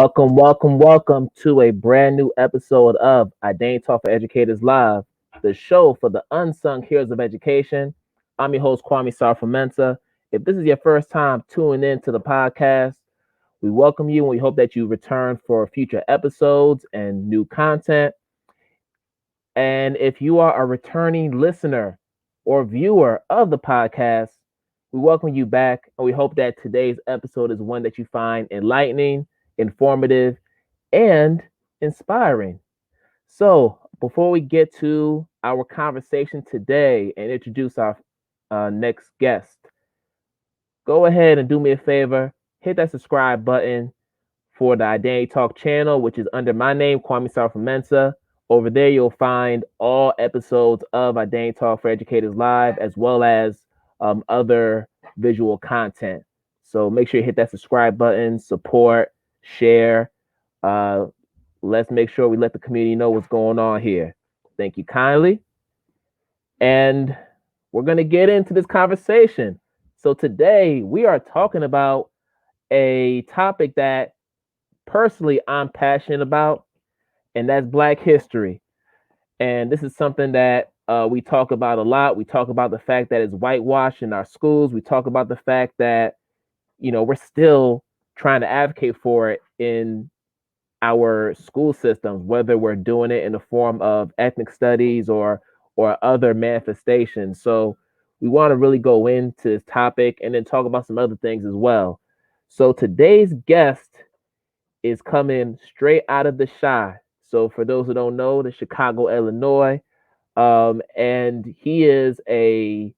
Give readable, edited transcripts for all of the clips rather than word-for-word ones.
Welcome to a brand new episode of IDTALK4ED Live, the show for the unsung heroes of education. I'm your host, Kwame Sarfo-Mensah. If this is your first time tuning in to the podcast, we welcome you and we hope that you return for future episodes and new content. And if you are a returning listener or viewer of the podcast, we welcome you back and we hope that today's episode is one that you find enlightening, informative, and inspiring. So, before we get to our conversation today and introduce our next guest, go ahead and do me a favor, hit that subscribe button for the Identity Talk channel, which is under my name, Kwame Sarfo-Mensah. Over there, you'll find all episodes of Identity Talk for Educators Live, as well as other visual content. So make sure you hit that subscribe button, support, share. Let's make sure we let the community know what's going on here. Thank you kindly. And we're going to get into this conversation. So today we are talking about a topic that personally I'm passionate about, and that's Black history. And this is something that we talk about a lot. We talk about the fact that it's whitewashed in our schools. We talk about the fact that, we're still trying to advocate for it in our school systems, whether we're doing it in the form of ethnic studies or other manifestations. So we want to really go into this topic and then talk about some other things as well. So today's guest is coming straight out of the Chi. So for those who don't know, the Chicago, Illinois, and he is an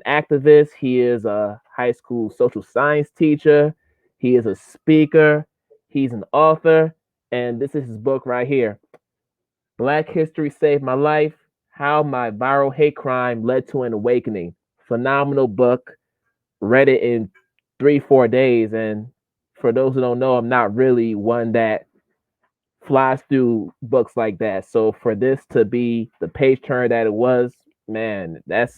activist. He is a high school social science teacher. He is a speaker. He's an author. And this is his book right here. Black History Saved My Life, How My Viral Hate Crime Led to an Awakening. Phenomenal book. Read it in 3-4 days. And for those who don't know, I'm not really one that flies through books like that. So for this to be the page turn that it was, man, that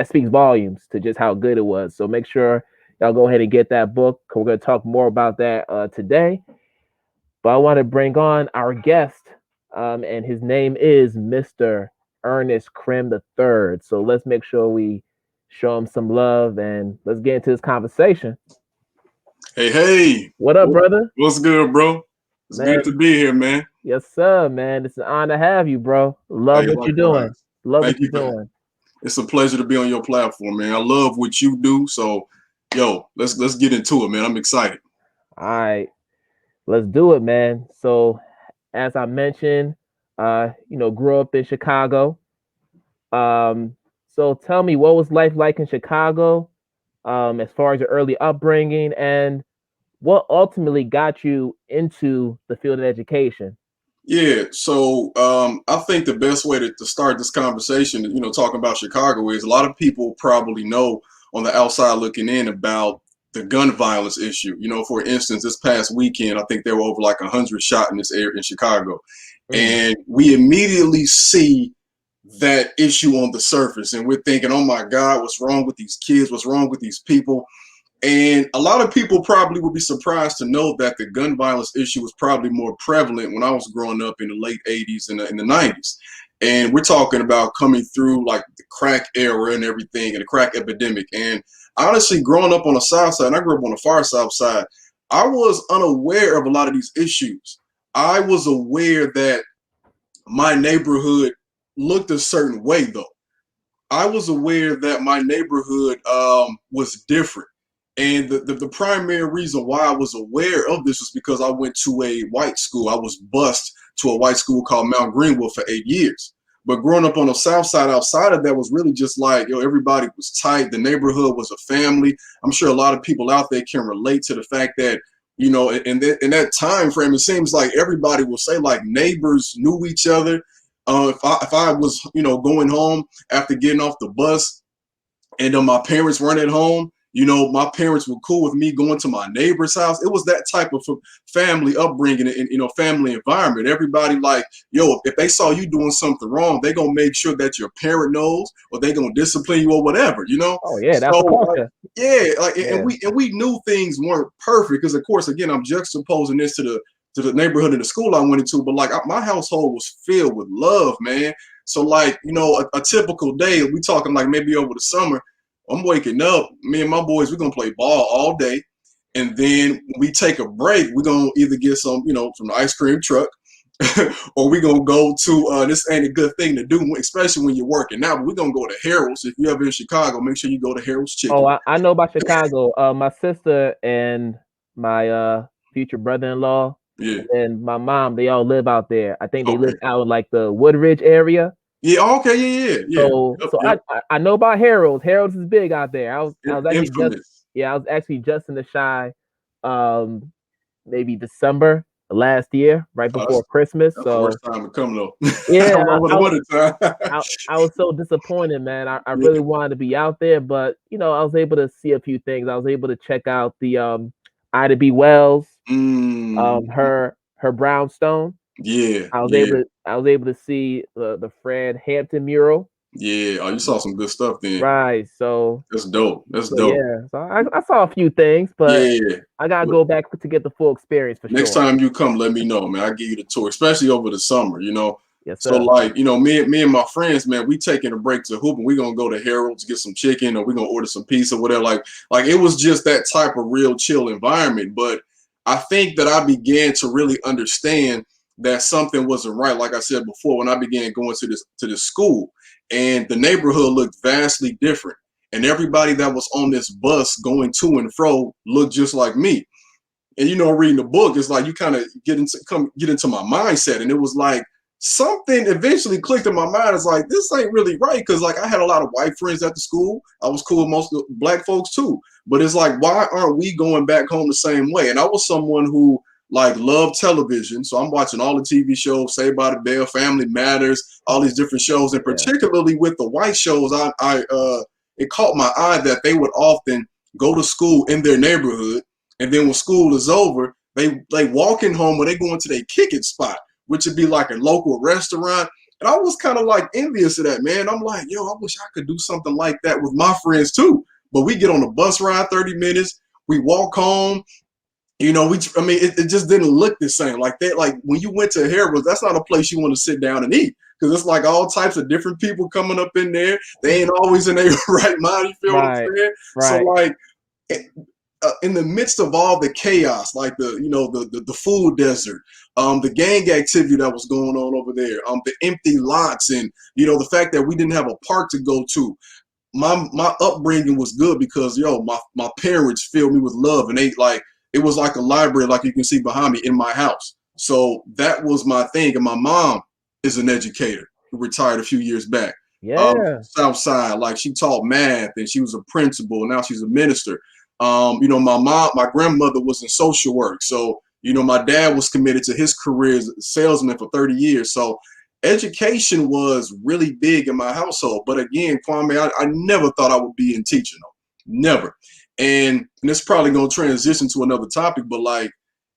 speaks volumes to just how good it was. So make sure y'all go ahead and get that book. We're going to talk more about that today. But I want to bring on our guest, and his name is Mr. Ernest Crim III. So let's make sure we show him some love and let's get into this conversation. Hey. What up, brother? What's good, bro? It's Man, good to be here, man. Yes, sir, man. It's an honor to have you, bro. Love what you're doing. Love what you're doing. It's a pleasure to be on your platform, man. I love what you do. So, let's get into it, man. I'm excited. All right. Let's do it, man. So, as I mentioned, grew up in Chicago. So tell me, what was life like in Chicago, as far as your early upbringing, and what ultimately got you into the field of education? Yeah, so I think the best way to start this conversation, talking about Chicago, is a lot of people probably know on the outside looking in about the gun violence issue. For instance, this past weekend, I think there were over like 100 shot in this area in Chicago. And we immediately see that issue on the surface and we're thinking, oh my God, what's wrong with these kids? What's wrong with these people? And a lot of people probably would be surprised to know that the gun violence issue was probably more prevalent when I was growing up in the late 80s and in the 90s. And we're talking about coming through like the crack era and everything and the crack epidemic. And honestly, growing up on the South Side, and I grew up on the far South Side, I was unaware of a lot of these issues. I was aware that my neighborhood looked a certain way, though. I was aware that my neighborhood was different. And the primary reason why I was aware of this was because I went to a white school. I was bused to a white school called Mount Greenwood for 8 years. But growing up on the South Side, outside of that, was really just like, everybody was tight. The neighborhood was a family. I'm sure a lot of people out there can relate to the fact that, in that time frame, it seems like everybody will say like neighbors knew each other. If I was, going home after getting off the bus and my parents weren't at home, my parents were cool with me going to my neighbor's house. It was that type of family upbringing and, family environment. Everybody like, if they saw you doing something wrong, they're going to make sure that your parent knows or they're going to discipline you or whatever, Oh, yeah, that's the culture. And we knew things weren't perfect because, of course, again, I'm juxtaposing this to the neighborhood and the school I went into, but like my household was filled with love, man. So like, you know, a typical day, we talking like maybe over the summer, I'm waking up, me and my boys, we're gonna play ball all day. And then when we take a break, we're gonna either get some, you know, from the ice cream truck, or we're gonna go to this ain't a good thing to do, especially when you're working out. But we're gonna go to Harold's. If you're ever in Chicago, make sure you go to Harold's Oh, Chicken. I know about Chicago. My sister and my future brother-in-law Yeah. and then my mom, they all live out there. I think they live Okay. out in like the Woodridge area. Yeah. Okay. Yeah. So Yep. so Yep. I know about Harold's. Harold's is big out there. I was actually just Infamous. yeah, I was actually just in the shy um maybe December last year, right Oh, before Christmas. that's the worst So time to come though. yeah, Over the winter time. I was so disappointed, man. I Yeah. really wanted to be out there, but you know, I was able to see a few things. I was able to check out the Ida B. Wells, Mm, her brownstone. yeah. Yeah. I was able to see the Fred Hampton mural. Yeah. Oh, you saw Um, some good stuff then. right. So That's dope. That's so dope. yeah. So I saw a few things, but Yeah. I gotta go back to get the full experience for Next sure. time you come, let me know, man. I'll give you the tour, especially over the summer, you know. Yes, So sir. like, you know, me and my friends, man, we taking a break to hoop and we're gonna go to Harold's, get some chicken, or we're gonna order some pizza, whatever. Like it was just that type of real chill environment. But I think that I began to really understand that something wasn't right. Like I said before, when I began going to this school and the neighborhood looked vastly different. And everybody that was on this bus going to and fro looked just like me. And you know, reading the book, it's like you kind of get into my mindset, and it was like something eventually clicked in my mind. It's like this ain't really right because like I had a lot of white friends at the school. I was cool with most of the black folks too, but it's like why aren't we going back home the same way? And I was someone who like loved television, so I'm watching all the TV shows, Saved by the Bell, Family Matters, all these different shows, and Yeah. particularly with the white shows, I it caught my eye that they would often go to school in their neighborhood, and then when school is over, they walking home or they go into their kicking spot, which would be like a local restaurant. And I was kind of like envious of that, man. I'm like, yo, I wish I could do something like that with my friends too. But we get on a bus ride 30 minutes, we walk home. You know, I mean, it just didn't look the same. Like that, like when you went to Harold's, that's not a place you want to sit down and eat because it's like all types of different people coming up in there. They ain't always in their right mind. You feel what I'm Right. saying? So Right. like, in the midst of all the chaos, like the food desert, the gang activity that was going on over there, the empty lots, and you know the fact that we didn't have a park to go to. My upbringing was good because my parents filled me with love, and they like it was like a library, like you can see behind me in my house. So that was my thing, and my mom is an educator who retired a few years back. Yeah. South Side, like she taught math, and she was a principal. And now she's a minister. You know, my grandmother was in social work. So, you know, my dad was committed to his career as a salesman for 30 years. So education was really big in my household. But again, Kwame, I never thought I would be in teaching, though. Never. And it's probably going to transition to another topic, but like,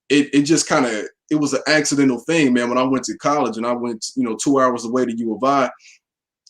it just kind of, it was an accidental thing, man. When I went to college and I went, you know, 2 hours away to U of I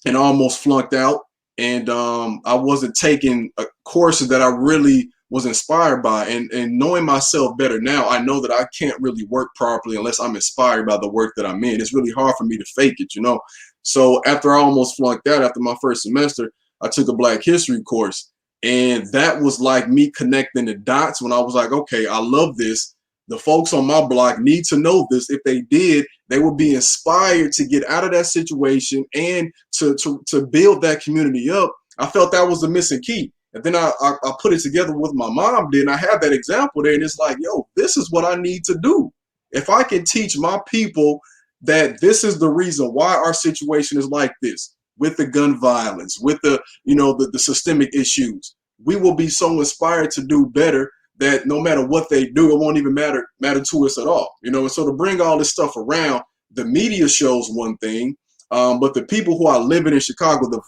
and almost flunked out. And I wasn't taking courses that I really was inspired by. And knowing myself better now, I know that I can't really work properly unless I'm inspired by the work that I'm in. It's really hard for me to fake it, you know. So after I almost flunked out after my first semester, I took a Black History course. And that was like me connecting the dots when I was like, okay, I love this. The folks on my block need to know this. If they did, they would be inspired to get out of that situation and to build that community up. I felt that was the missing key. And then I put it together with my mom did, and I have that example there. And it's like, yo, this is what I need to do. If I can teach my people that this is the reason why our situation is like this, with the gun violence, with the, you know, the systemic issues, we will be so inspired to do better that no matter what they do, it won't even matter to us at all. You know, and so to bring all this stuff around, the media shows one thing, but the people who are living in Chicago, the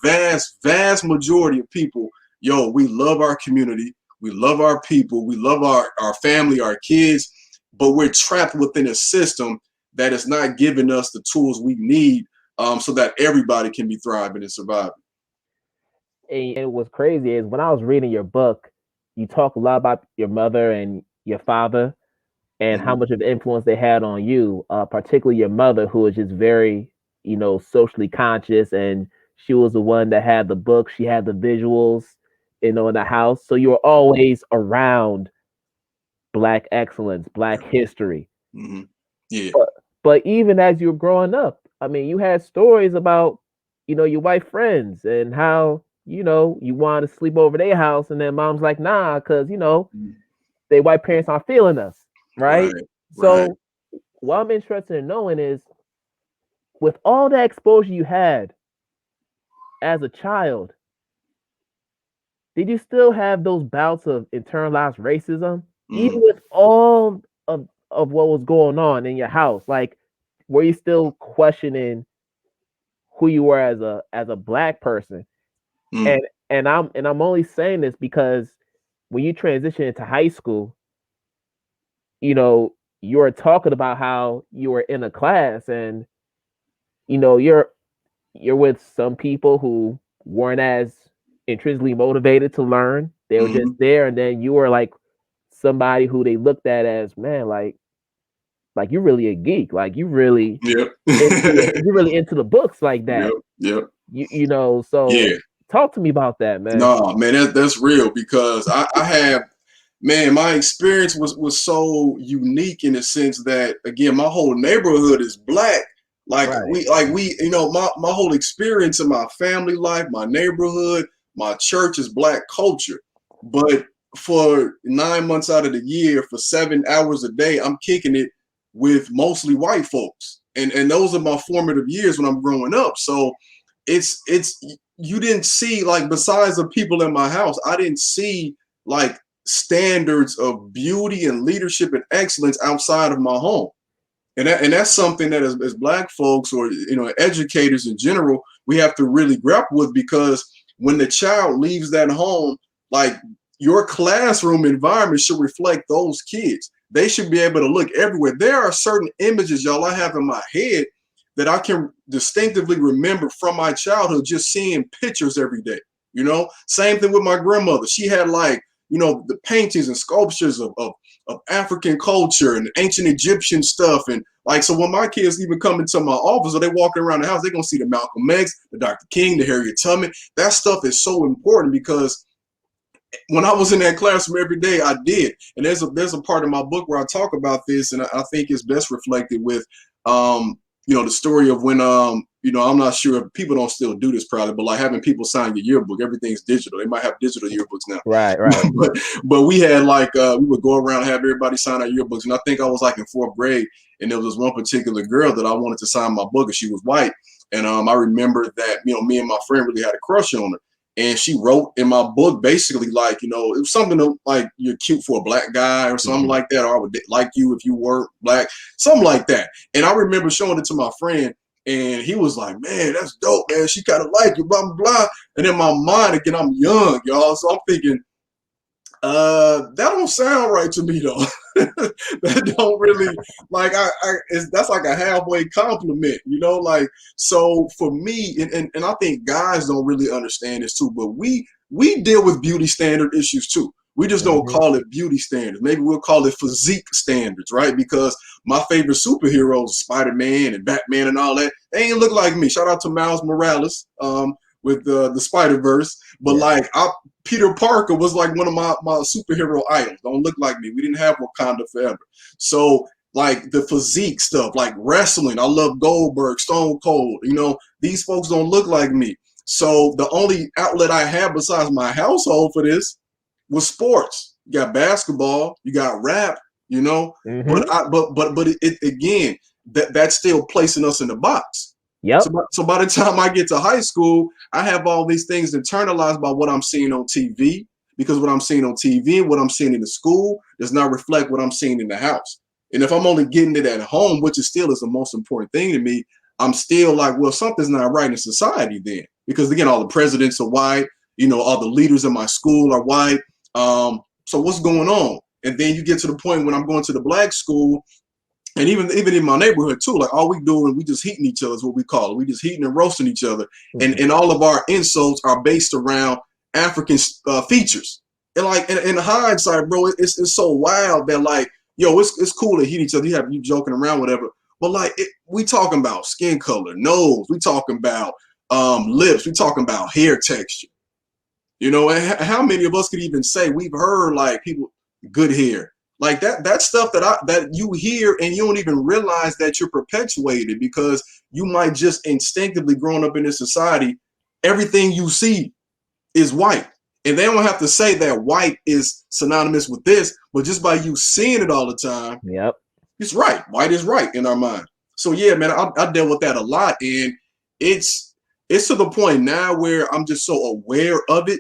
vast majority of people, yo, we love our community, we love our people, we love our family, our kids, but we're trapped within a system that is not giving us the tools we need so that everybody can be thriving and surviving. And what's crazy is when I was reading your book, you talk a lot about your mother and your father, and how much of influence they had on you, particularly your mother, who was just very, socially conscious, and she was the one that had the book, she had the visuals, in the house. So you were always around Black excellence, Black history. Mm-hmm. Yeah. But even as you were growing up, I mean, you had stories about, your white friends and how, you wanted to sleep over their house, and then mom's like, nah, because they white parents aren't feeling us, right? Right. Right. So what I'm interested in knowing is, with all that exposure you had as a child, did you still have those bouts of internalized racism, even with all of what was going on in your house? Like, were you still questioning who you were as a Black person? Mm. And I'm only saying this because when you transition into high school, you were talking about how you were in a class, and you're with some people who weren't as intrinsically motivated to learn. They were just Mm-hmm. there, and then you were like somebody who they looked at as, man, like you're really a geek, like Yep. you're really into the books like Yep. that. Yep. So Yeah. talk to me about that, man. No, man, that's real because I have, man, my experience was so unique in the sense that, again, my whole neighborhood is Black. Right. My whole experience in my family life, my neighborhood, my church is Black culture. But for 9 months out of the year, for 7 hours a day, I'm kicking it with mostly white folks. And those are my formative years when I'm growing up. So it's you didn't see, like, besides the people in my house, I didn't see like standards of beauty and leadership and excellence outside of my home. And that's something that as Black folks, or educators in general, we have to really grapple with, because when the child leaves that home, like, your classroom environment should reflect those kids. They should be able to look everywhere. There are certain images, y'all, I have in my head that I can distinctively remember from my childhood, just seeing pictures every day. Same thing with my grandmother. She had, like, the paintings and sculptures of African culture and ancient Egyptian stuff. And, like, so when my kids even come into my office or they walking around the house, they're going to see the Malcolm X, the Dr. King, the Harriet Tubman. That stuff is so important, because when I was in that classroom every day, I did. And there's a part of my book where I talk about this, and I think it's best reflected with, the story of when, I'm not sure if people don't still do this probably, but like having people sign your yearbook. Everything's digital. They might have digital yearbooks now. Right. Right. but we had, like, we would go around and have everybody sign our yearbooks. And I think I was like in fourth grade, and there was this one particular girl that I wanted to sign my book, and she was white. And I remember that, me and my friend really had a crush on her. And she wrote in my book basically, like, it was something like, you're cute for a Black guy or something like that, or I would like you if you weren't Black, something like that. And I remember showing it to my friend, and he was like, man, that's dope, man. She kind of like you, blah, blah, blah. And in my mind, again, I'm young, y'all. So I'm thinking, that don't sound right to me, though. That don't really, like, that's like a halfway compliment, like. So for me, and I think guys don't really understand this too, but we deal with beauty standard issues too. We just don't Mm-hmm. call it beauty standards. Maybe we'll call it physique standards, right? Because my favorite superheroes, Spider-Man and Batman and all that, they ain't look like me. Shout out to Miles Morales, with the Spider-Verse. But, Yeah. like, Peter Parker was like one of my superhero idols. Don't look like me. We didn't have Wakanda forever. So, like, the physique stuff, like wrestling, I love Goldberg, Stone Cold. These folks don't look like me. So the only outlet I have besides my household for this was sports. You got basketball, you got rap, Mm-hmm. but it again, that's still placing us in the box. So Yep. so by the time I get to high school, I have all these things internalized by what I'm seeing on TV, because what I'm seeing on TV and what I'm seeing in the school does not reflect what I'm seeing in the house. And if I'm only getting it at home, which is still is the most important thing to me, I'm still like, well, something's not right in society then. Because, again, all the presidents are white, all the leaders in my school are white. So what's going on? And then you get to the point when I'm going to the Black school, and even in my neighborhood too, like, all we doing, we just heating each other is what we call it. We just heating and roasting each other, and Mm-hmm. all of our insults are based around African features. And, like, in hindsight, bro, it's so wild that, like, yo, it's cool to hit each other. You joking around, whatever. But like, we talking about skin color, nose. We talking about lips. We talking about hair texture. You know, and how many of us could even say we've heard like people good hair, like that stuff that you hear and you don't even realize that you're perpetuated because you might just instinctively growing up in this society, everything you see is white. And they don't have to say that white is synonymous with this, but just by you seeing it all the time, Yep. it's right. White is right in our mind. So yeah, man, I dealt with that a lot, and it's to the point now where I'm just so aware of it.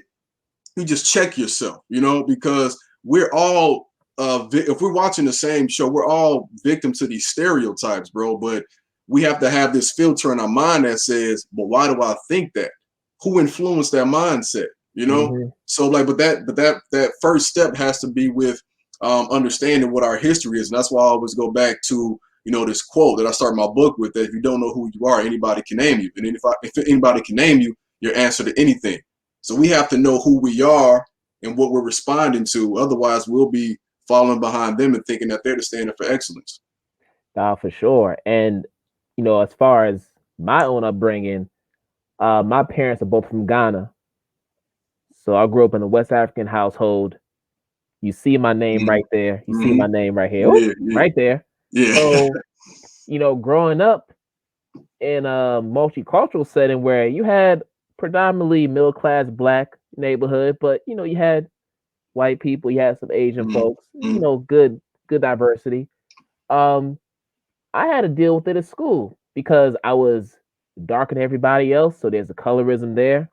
You just check yourself, you know, because we're all if we're watching the same show, we're all victims to these stereotypes, bro. But we have to have this filter in our mind that says, "But why do I think that? Who influenced that mindset?" You know. Mm-hmm. So like, but that first step has to be with understanding what our history is, and that's why I always go back to this quote that I start my book with: that if you don't know who you are, anybody can name you, and if anybody can name you, your answer to anything. So we have to know who we are and what we're responding to. Otherwise, we'll be falling behind them and thinking that they're the standard for excellence. For sure. And as far as my own upbringing, my parents are both from Ghana, so I grew up in a West African household. You see my name right there. You see my name right here. Yeah, right there. yeah. So, growing up in a multicultural setting where you had predominantly middle class black neighborhood, but you had white people, you had some Asian folks, good diversity. I had to deal with it at school because I was darker than everybody else, so there's a colorism there.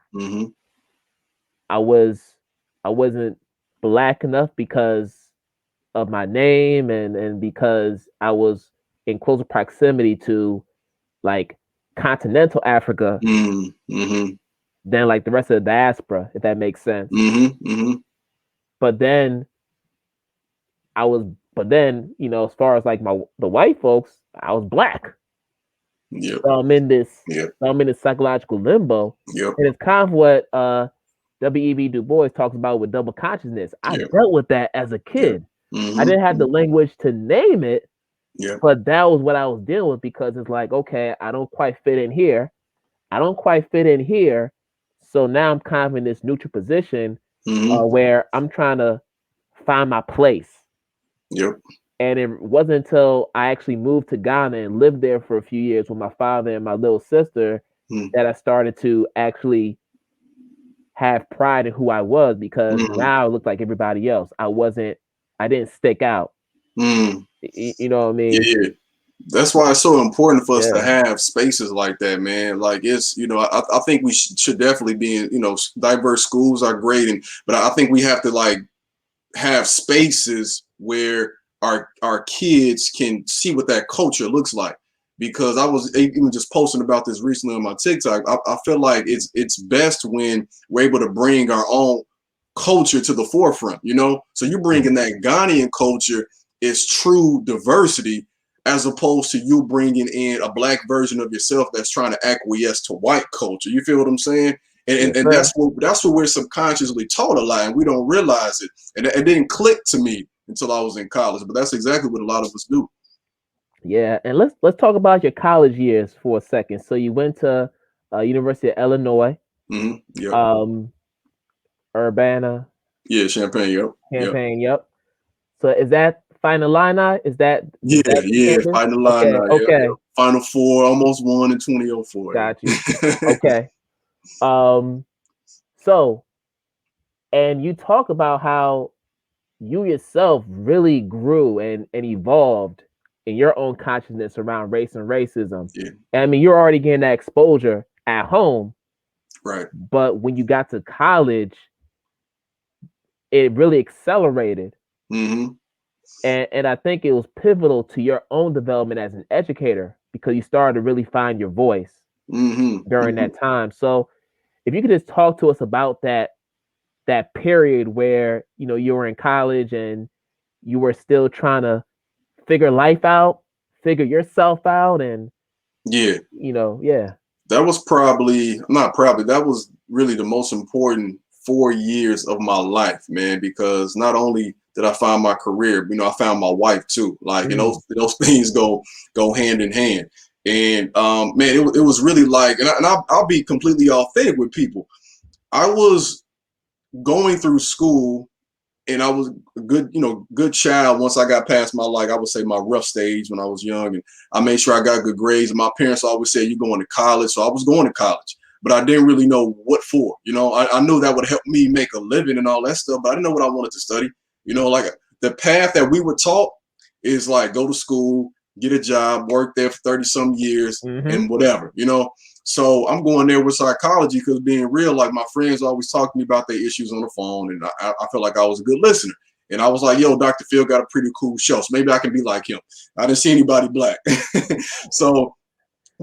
I wasn't black enough because of my name and because I was in closer proximity to like continental Africa than like the rest of the diaspora, if that makes sense. But then as far as like the white folks, I was black. Yep. So I'm in this Yep. psychological limbo. Yep. And it's kind of what W.E.B. Du Bois talks about with double consciousness. I dealt with that as a kid. I didn't have the language to name it, but that was what I was dealing with because it's like, okay, I don't quite fit in here. So now I'm kind of in this neutral position where I'm trying to find my place. Yep. And it wasn't until I actually moved to Ghana and lived there for a few years with my father and my little sister that I started to actually have pride in who I was because now I looked like everybody else. I didn't stick out. You know what I mean? Yeah. That's why it's so important for us to have spaces like that, man. Like it's, I think we should definitely be in, diverse schools are great. But I think we have to like have spaces where our kids can see what that culture looks like. Because I was even just posting about this recently on my TikTok. I feel like it's best when we're able to bring our own culture to the forefront, So you're bringing that Ghanaian culture is true diversity, as opposed to you bringing in a black version of yourself that's trying to acquiesce to white culture. You feel what I'm saying? And that's what we're subconsciously taught a lot, and we don't realize it. And it didn't click to me until I was in college, but that's exactly what a lot of us do. Yeah, and let's talk about your college years for a second. So you went to University of Illinois, Urbana, Champaign, yep. So is that Final Illini? Is that Final line. Okay. Final Four, almost won in 2004. Got you. Okay. So, and you talk about how you yourself really grew and evolved in your own consciousness around race and racism. Yeah. And I mean, you're already getting that exposure at home. Right. But when you got to college, it really accelerated. And I think it was pivotal to your own development as an educator because you started to really find your voice during that time. So if you could just talk to us about that period where, you were in college and you were still trying to figure life out, figure yourself out. And, that was that was really the most important 4 years of my life, man, because not only that I found my career. You know, I found my wife too. Like, and those things go hand in hand. And man, it was really like, and I'll be completely authentic with people. I was going through school, and I was a good child. Once I got past my, like, I would say my rough stage when I was young, and I made sure I got good grades. And my parents always said, "You're going to college," so I was going to college, but I didn't really know what for. You know, I knew that would help me make a living and all that stuff, but I didn't know what I wanted to study. You know, like the path that we were taught is like go to school, get a job, work there for 30 some years, and whatever. You know. So I'm going there with psychology because, being real, like my friends always talk to me about their issues on the phone, and I felt like I was a good listener. And I was like, yo, Dr. Phil got a pretty cool show, so maybe I can be like him. I didn't see anybody black. So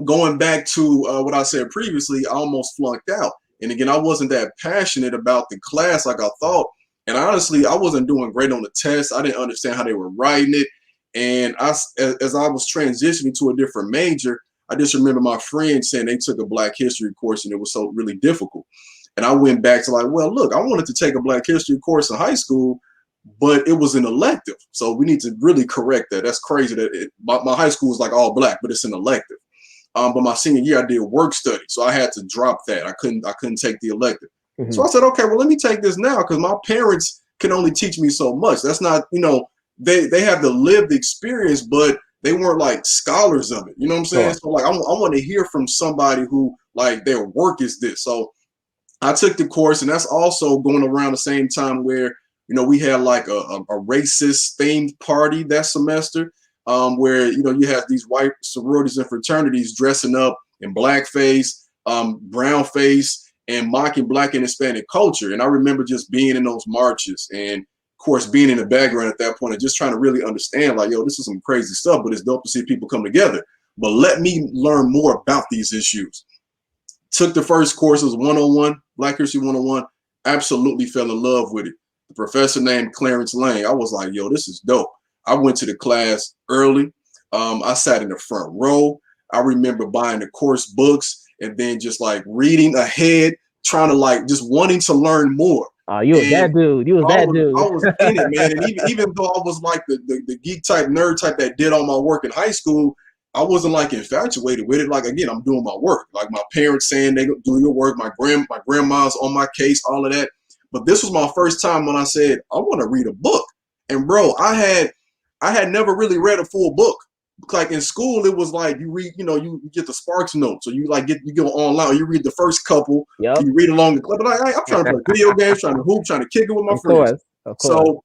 going back to what I said previously, I almost flunked out. And again, I wasn't that passionate about the class like I thought. And honestly, I wasn't doing great on the test. I didn't understand how they were writing it. And as I was transitioning to a different major, I just remember my friends saying they took a Black history course and it was so really difficult. And I went back to like, well, look, I wanted to take a Black history course in high school, but it was an elective. So we need to really correct that. That's crazy that my high school was like all Black, but it's an elective. But my senior year, I did work study. So I had to drop that. I couldn't take the elective. So I said, okay, well, let me take this now because my parents can only teach me so much. That's not, they have the lived experience, but they weren't like scholars of it. You know what I'm saying? Sure. So like, I want to hear from somebody who like their work is this. So I took the course, and that's also going around the same time where, we had like a racist themed party that semester, where, you have these white sororities and fraternities dressing up in blackface, brown face, and mocking Black and Hispanic culture. And I remember just being in those marches and, of course, being in the background at that point and just trying to really understand, like, yo, this is some crazy stuff, but it's dope to see people come together. But let me learn more about these issues. Took the first course, it was 101, Black History 101, absolutely fell in love with it. The professor named Clarence Lang, I was like, yo, this is dope. I went to the class early. I sat in the front row. I remember buying the course books and then just like reading ahead, trying to like just wanting to learn more. You was that dude. You was that dude. I was in it, man. And even though I was like the geek type, nerd type that did all my work in high school, I wasn't like infatuated with it. Like, again, I'm doing my work. Like my parents saying they do your work. My grandma's on my case, all of that. But this was my first time when I said, I want to read a book. And bro, I had never really read a full book. Like in school, it was like you read, you get the Sparks notes, or you go online, or you read the first couple, yep. You read along the clip. But I'm trying to play video games, trying to hoop, trying to kick it with my friends. Of course. So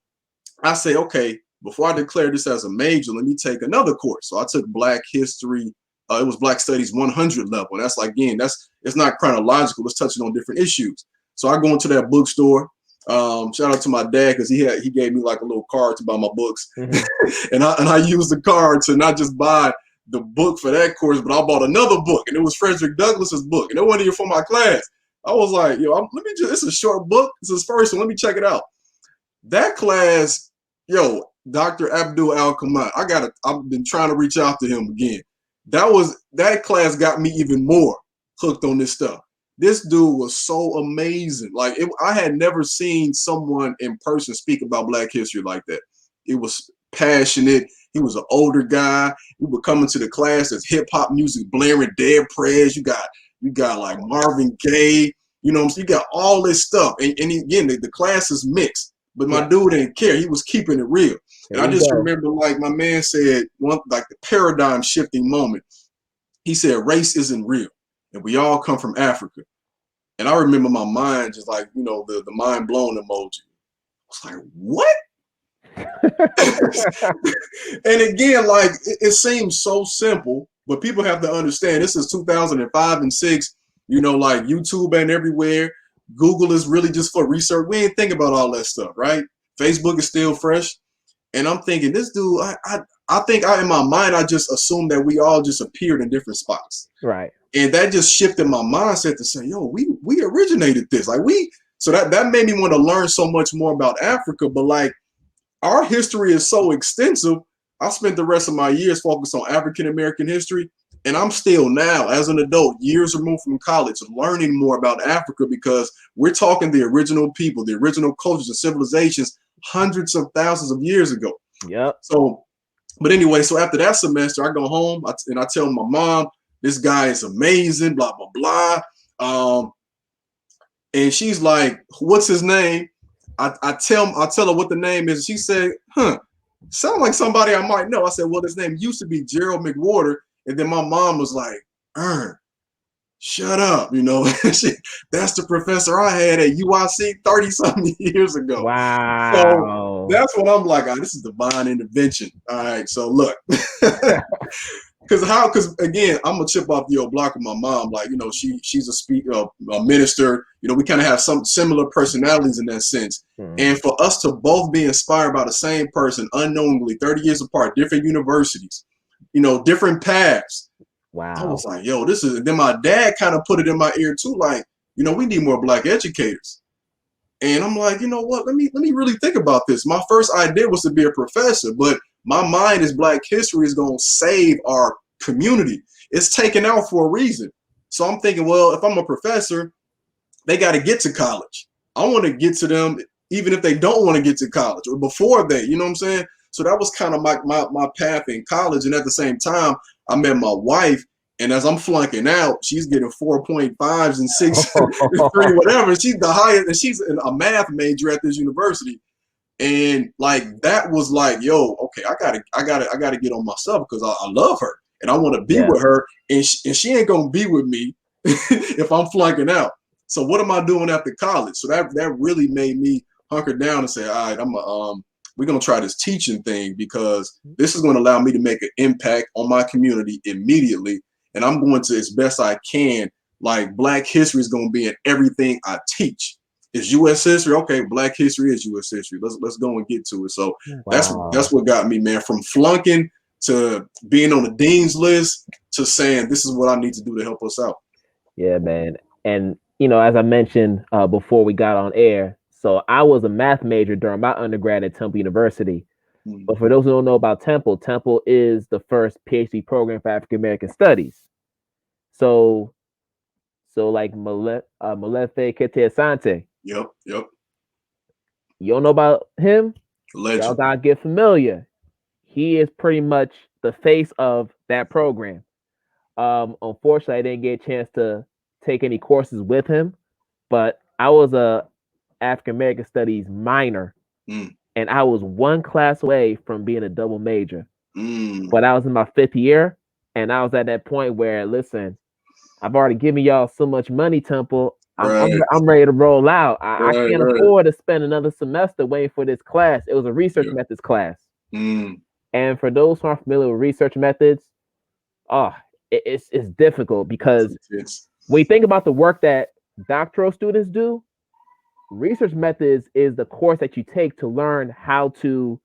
I say, okay, before I declare this as a major, let me take another course. So I took Black History. It was Black Studies 100 level. That's like, again, it's not chronological. It's touching on different issues. So I go into that bookstore. Shout out to my dad because he gave me like a little card to buy my books, and I used the card to not just buy the book for that course, but I bought another book, and it was Frederick Douglass's book, and it wasn't even for my class. I was like, yo, it's a short book. It's his first one. Let me check it out. That class, yo, Dr. Abdul Al-Kamat, I've been trying to reach out to him again. That class got me even more hooked on this stuff. This dude was so amazing. Like I had never seen someone in person speak about Black history like that. It was passionate. He was an older guy. We were coming to the class as hip hop music blaring, Dead Prez. You got like Marvin Gaye. You got all this stuff. And again, the class is mixed. But my dude didn't care. He was keeping it real. And I just remember, like my man said, like the paradigm shifting moment. He said, race isn't real. And we all come from Africa. And I remember my mind just like, the mind blown emoji. I was like, what? And again, like it seems so simple, but people have to understand this is 2005 and 6, like YouTube and everywhere. Google is really just for research. We ain't think about all that stuff, right? Facebook is still fresh. And I'm thinking, this dude, I think in my mind, I just assumed that we all just appeared in different spots. Right. And that just shifted my mindset to say, yo, we originated this. So that made me want to learn so much more about Africa. But like our history is so extensive. I spent the rest of my years focused on African American history. And I'm still now, as an adult, years removed from college, learning more about Africa because we're talking the original people, the original cultures and civilizations hundreds of thousands of years ago. Yep. So, but anyway, so after that semester, I go home and I tell my mom, this guy is amazing, blah, blah, blah. And she's like, what's his name? I tell her what the name is. She said, sound like somebody I might know. I said, well, his name used to be Gerald McWhorter. And then my mom was like, shut up. That's the professor I had at UIC 30-something years ago. So Wow. that's what I'm like, this is divine intervention. All right, so look. Because again, I'm gonna chip off the old block with my mom. Like, she's a speaker, a minister. We kind of have some similar personalities in that sense. Mm-hmm. And for us to both be inspired by the same person unknowingly, 30 years apart, different universities, different paths. Wow. I was like, yo, this is. Then my dad kind of put it in my ear too, like, we need more Black educators. And I'm like, you know what? Let me really think about this. My first idea was to be a professor, but my mind is Black history is going to save our community. It's taken out for a reason. So I'm thinking, well, if I'm a professor, they got to get to college. I want to get to them even if they don't want to get to college or before they, you know what I'm saying? So that was kind of my path in college. And at the same time, I met my wife. And as I'm flunking out, she's getting 4.5s and 6, 3, whatever. She's the highest, and she's a math major at this university. And like that was like, yo, okay, I gotta get on myself because I love her and I want to be with her, and she ain't gonna be with me if I'm flunking out. So what am I doing after college? So that really made me hunker down and say, all right, we're gonna try this teaching thing because this is gonna allow me to make an impact on my community immediately. And I'm going to, as best I can, like Black history is going to be in everything I teach. Is U.S. history? Okay, Black history is U.S. history. Let's go and get to it. So that's what got me, man, from flunking to being on the dean's list to saying this is what I need to do to help us out. Yeah, man. And, as I mentioned before we got on air, so I was a math major during my undergrad at Temple University. But for those who don't know about Temple, Temple is the first PhD program for African American studies. So like Molefe Kete-Asante. Yep. You don't know about him? Legend. Y'all gotta get familiar. He is pretty much the face of that program. Unfortunately, I didn't get a chance to take any courses with him, but I was a African American Studies minor. And I was one class away from being a double major. But I was in my 5th year, and I was at that point where, listen, I've already given y'all so much money, Temple. I'm ready to roll out. I can't afford to spend another semester waiting for this class. It was a research methods class. And for those who aren't familiar with research methods, it's difficult because when you think about the work that doctoral students do, research methods is the course that you take to learn how to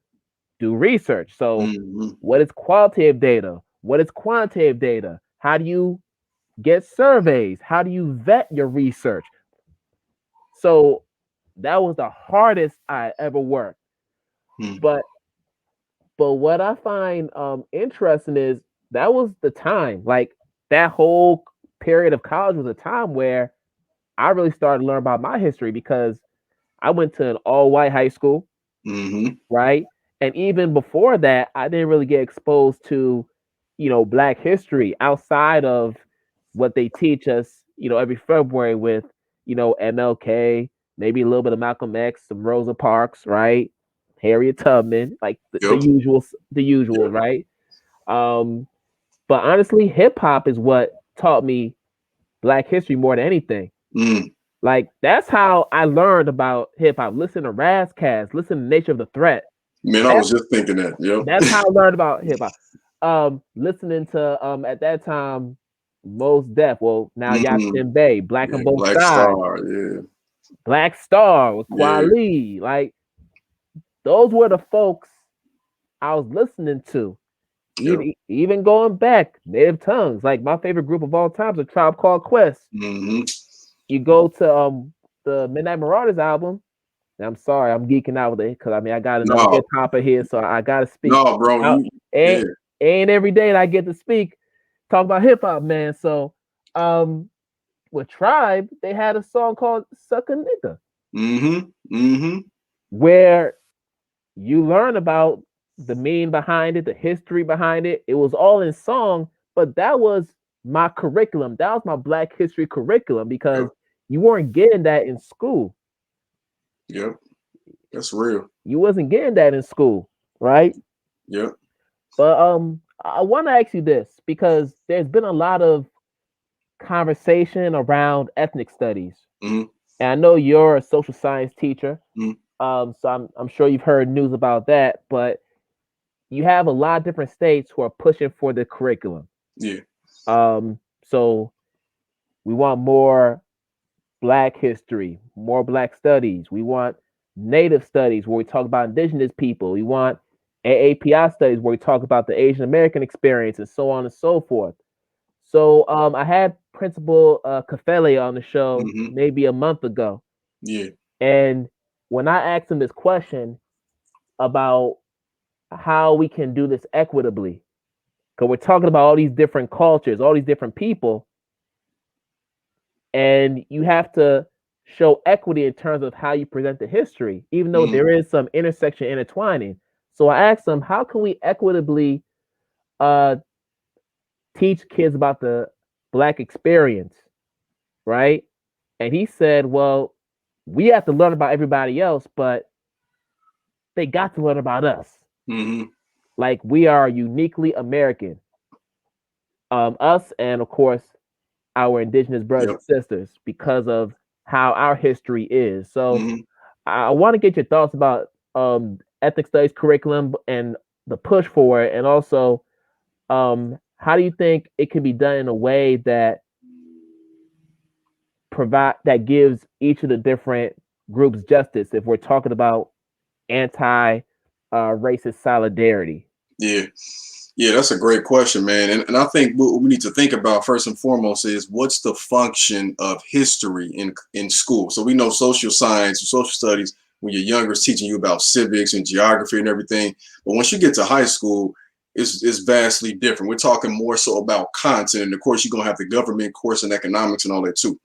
do research. So what is qualitative data? What is quantitative data? How do you get surveys? How do you vet your research? So that was the hardest I ever worked. But what I find interesting is that was the time, like that whole period of college was a time where I really started to learn about my history because I went to an all-white high school, right? And even before that, I didn't really get exposed to, Black history outside of what they teach us, every February with, MLK, maybe a little bit of Malcolm X, some Rosa Parks, right? Harriet Tubman, like the usual, right? But honestly, hip hop is what taught me Black history more than anything. Like that's how I learned about hip hop. Listen to Razzcast, listen to Nature of the Threat. Man, I was just thinking that. Yep. That's how I learned about hip hop. Listening to at that time Mos Def, well now Yasin Bey, Black on Both Black Sides, Star, Black Star with Kweli. Like those were the folks I was listening to. Even going back, Native Tongues. Like my favorite group of all time is A Tribe Called Quest. You go to the Midnight Marauders album. I'm sorry, I'm geeking out with it because I got another hip hopper here, so I gotta speak. No, bro, ain't every day that I get to speak, talk about hip hop, man. So, with Tribe, they had a song called "Suck a Nigga," where you learn about the meaning behind it, the history behind it. It was all in song, but that was my curriculum. That was my Black history curriculum because Yep. you weren't getting that in school. Yep. That's real. You wasn't getting that in school, right? Yep. But I want to ask you this because there's been a lot of conversation around ethnic studies, Mm-hmm. and I know you're a social science teacher, Mm-hmm. so I'm sure you've heard news about that. But you have a lot of different states who are pushing for the curriculum. Yeah. So we want more Black history, more Black studies. We want Native studies where we talk about Indigenous people. We want AAPI studies where we talk about the Asian American experience and so on and so forth. So I had Principal Kafele on the show Mm-hmm. maybe a month ago, Yeah. and when I asked him this question about how we can do this equitably, because we're talking about all these different cultures, all these different people, and you have to show equity in terms of how you present the history, even though Mm-hmm. there is some intersection intertwining. So I asked him, how can we equitably uh, teach kids about the Black experience, right? And he said, well, we have to learn about everybody else, but they got to learn about us. Mm-hmm. Like we are uniquely American. Us and of course our indigenous brothers Yep. and sisters because of how our history is. So Mm-hmm. I want to get your thoughts about ethnic studies curriculum and the push for it, and also how do you think it can be done in a way that gives each of the different groups justice if we're talking about anti racist solidarity? Yeah. Yeah, that's a great question, man. And I think what we need to think about first and foremost is what's the function of history in school. So we know social science, social studies, when you're younger, is teaching you about civics and geography and everything. But once you get to high school, it's vastly different. We're talking more so about content. And of course, you're going to have the government course and economics and all that too.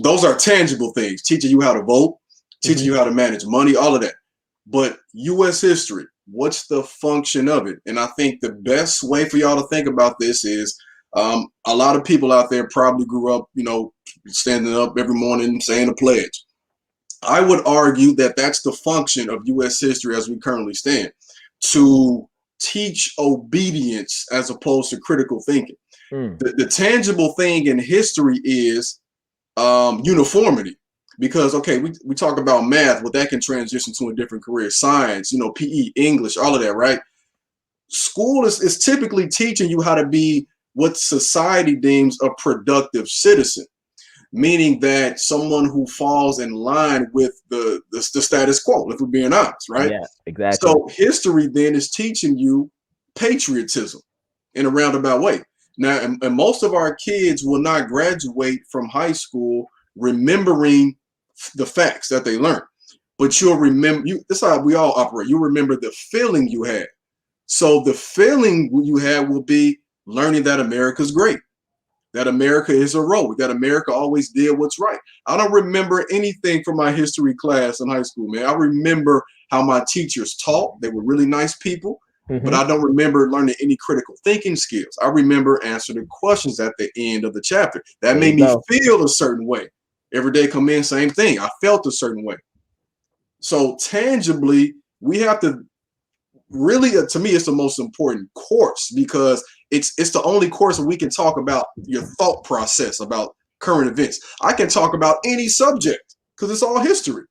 Those are tangible things, teaching you how to vote, teaching Mm-hmm. you how to manage money, all of that. But US history, what's the function of it? And I think the best way for y'all to think about this is a lot of people out there probably grew up, standing up every morning saying a pledge. I would argue that that's the function of US history as we currently stand, to teach obedience as opposed to critical thinking. Mm. The tangible thing in history is uniformity, because okay, we talk about math, well, that can transition to a different career. Science, PE, English, all of that, right? School is typically teaching you how to be what society deems a productive citizen, meaning that someone who falls in line with the status quo, if we're being honest, right? Yeah, exactly. So history then is teaching you patriotism in a roundabout way. Now, and most of our kids will not graduate from high school remembering the facts that they learned, but you'll remember. That's how we all operate. You remember the feeling you had. So the feeling you had will be learning that America's great, that America is heroic, that America always did what's right. I don't remember anything from my history class in high school, man. I remember how my teachers taught. They were really nice people, but Mm-hmm. I don't remember learning any critical thinking skills. I remember answering questions at the end of the chapter. That There you made me go. feel a certain way. Every day come in, same thing. I felt a certain way. So tangibly, we have to really, to me, it's the most important course, because it's the only course where we can talk about your thought process about current events. I can talk about any subject because it's all history.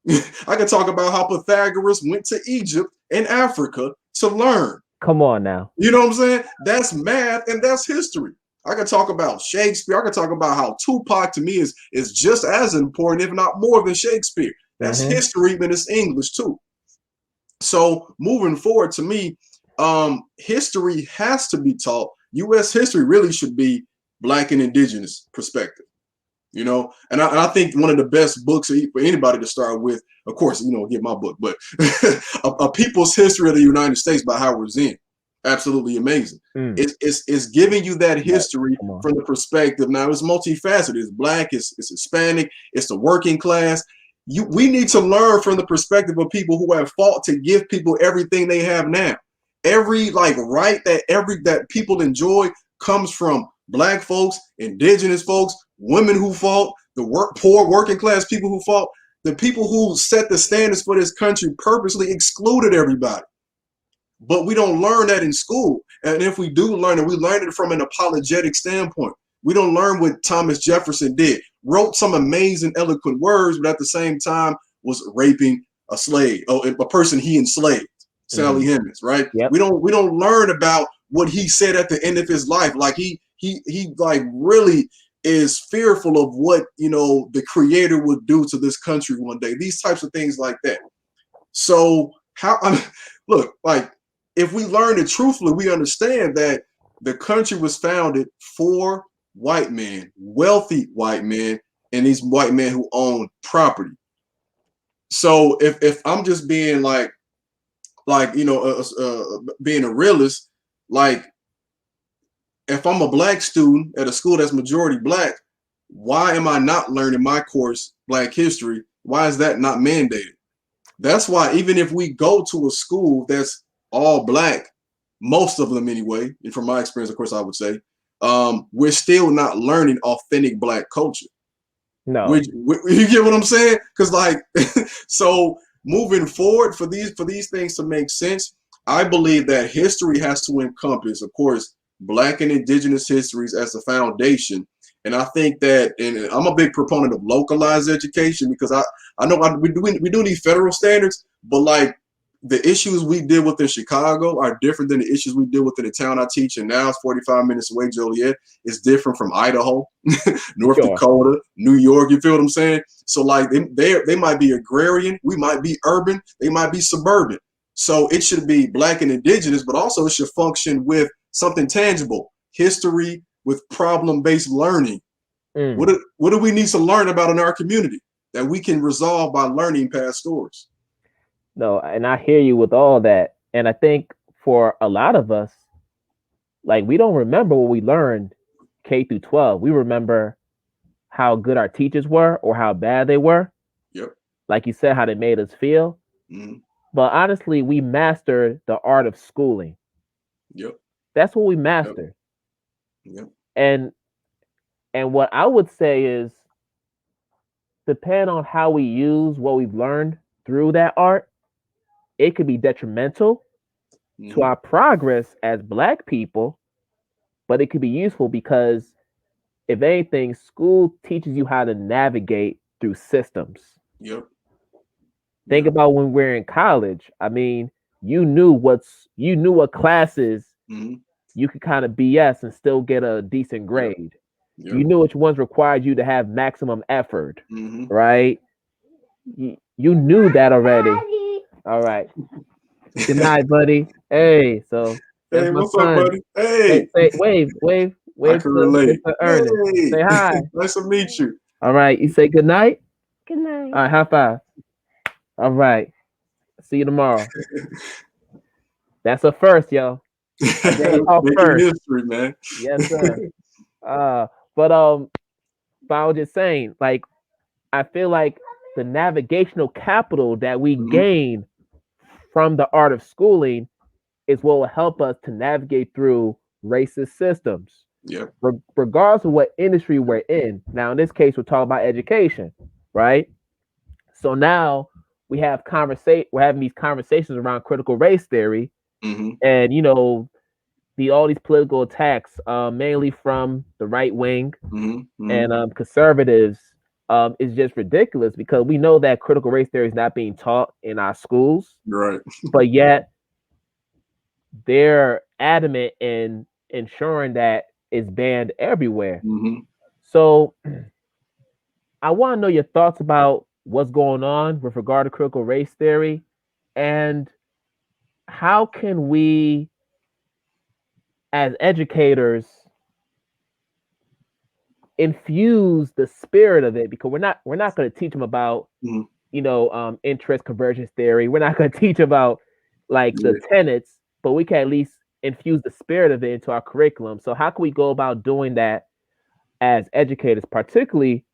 I can talk about how Pythagoras went to Egypt and Africa to learn. Come on now. You know what I'm saying? That's math and that's history. I can talk about Shakespeare. I can talk about how Tupac to me is just as important, if not more, than Shakespeare. That's Mm-hmm. history, but it's English too. So moving forward, to me, history has to be taught. U.S. history really should be Black and Indigenous perspective, and I think one of the best books for anybody to start with, of course, get my book, but a People's History of the United States by Howard Zinn. Absolutely amazing. Mm. It's giving you that But history come on. from the perspective. Now it's multifaceted. It's Black, it's Hispanic, it's the working class. We need to learn from the perspective of people who have fought to give people everything they have now. Every like right that people enjoy comes from black folks, indigenous folks, women who fought, the poor working class people who fought, the people who set the standards for this country purposely excluded everybody. But we don't learn that in school. And if we do learn it, we learn it from an apologetic standpoint. We don't learn what Thomas Jefferson did. Wrote some amazing, eloquent words, but at the same time was raping a slave, a person he enslaved, Sally Hemings, right? Yep. We don't learn about what he said at the end of his life. Like he like really is fearful of what, the creator would do to this country one day. These types of things like that. So look, like if we learn it truthfully, we understand that the country was founded for white men, wealthy white men, and these white men who own property. So if I'm just being being a realist, like if I'm a black student at a school that's majority black, why am I not learning my course, Black History? Why is that not mandated? That's why even if we go to a school that's all black, most of them anyway, and from my experience, of course, I would say, we're still not learning authentic black culture. No. You get what I'm saying? Because like, so moving forward for these things to make sense, I believe that history has to encompass, of course, black and indigenous histories as a foundation. And I think that, and I'm a big proponent of localized education because I know we do need federal standards, but like the issues we deal with in Chicago are different than the issues we deal with in the town I teach in now. It's 45 minutes away, Joliet. It's different from Idaho, North Dakota, New York. You feel what I'm saying? So like they might be agrarian, we might be urban, they might be suburban. So it should be black and indigenous, but also it should function with something tangible, history with problem-based learning. What do we need to learn about in our community that we can resolve by learning past stories? No, and I hear you with all that. And I think for a lot of us, like we don't remember what we learned K through 12. We remember how good our teachers were or how bad they were. Yep. Like you said, how they made us feel. Mm-hmm. But honestly, we mastered the art of schooling. Yep. That's what we mastered. Yep. And what I would say is depend on how we use what we've learned through that art, it could be detrimental to our progress as black people, but it could be useful because if anything, school teaches you how to navigate through systems. Yep. Think about when we're in college. I mean, you knew what classes you could kind of BS and still get a decent grade. Yep. You knew which ones required you to have maximum effort, right? You knew that already. All right. Good night, buddy. Hey, so that's hey, my what's son. up, buddy? Hey, say wave I can relate. to Ernest. Hey, say hi. Nice to meet you. All right, you say good night. Good night. All right, high five. All right, see you tomorrow. That's a first, yo. Making first. history, man. Yes, sir. But I was just saying, like, I feel like the navigational capital that we gain from the art of schooling is what will help us to navigate through racist systems. Yep. Regardless of what industry we're in. Now, in this case, we're talking about education, right? So now we're having these conversations around critical race theory, and all these political attacks, mainly from the right wing and conservatives, is just ridiculous because we know that critical race theory is not being taught in our schools, right? But yet they're adamant in ensuring that it's banned everywhere. So I want to know your thoughts about what's going on with regard to critical race theory and how can we as educators infuse the spirit of it, because we're not going to teach them about interest convergence theory. We're not going to teach about like the tenets, but we can at least infuse the spirit of it into our curriculum. So how can we go about doing that as educators, particularly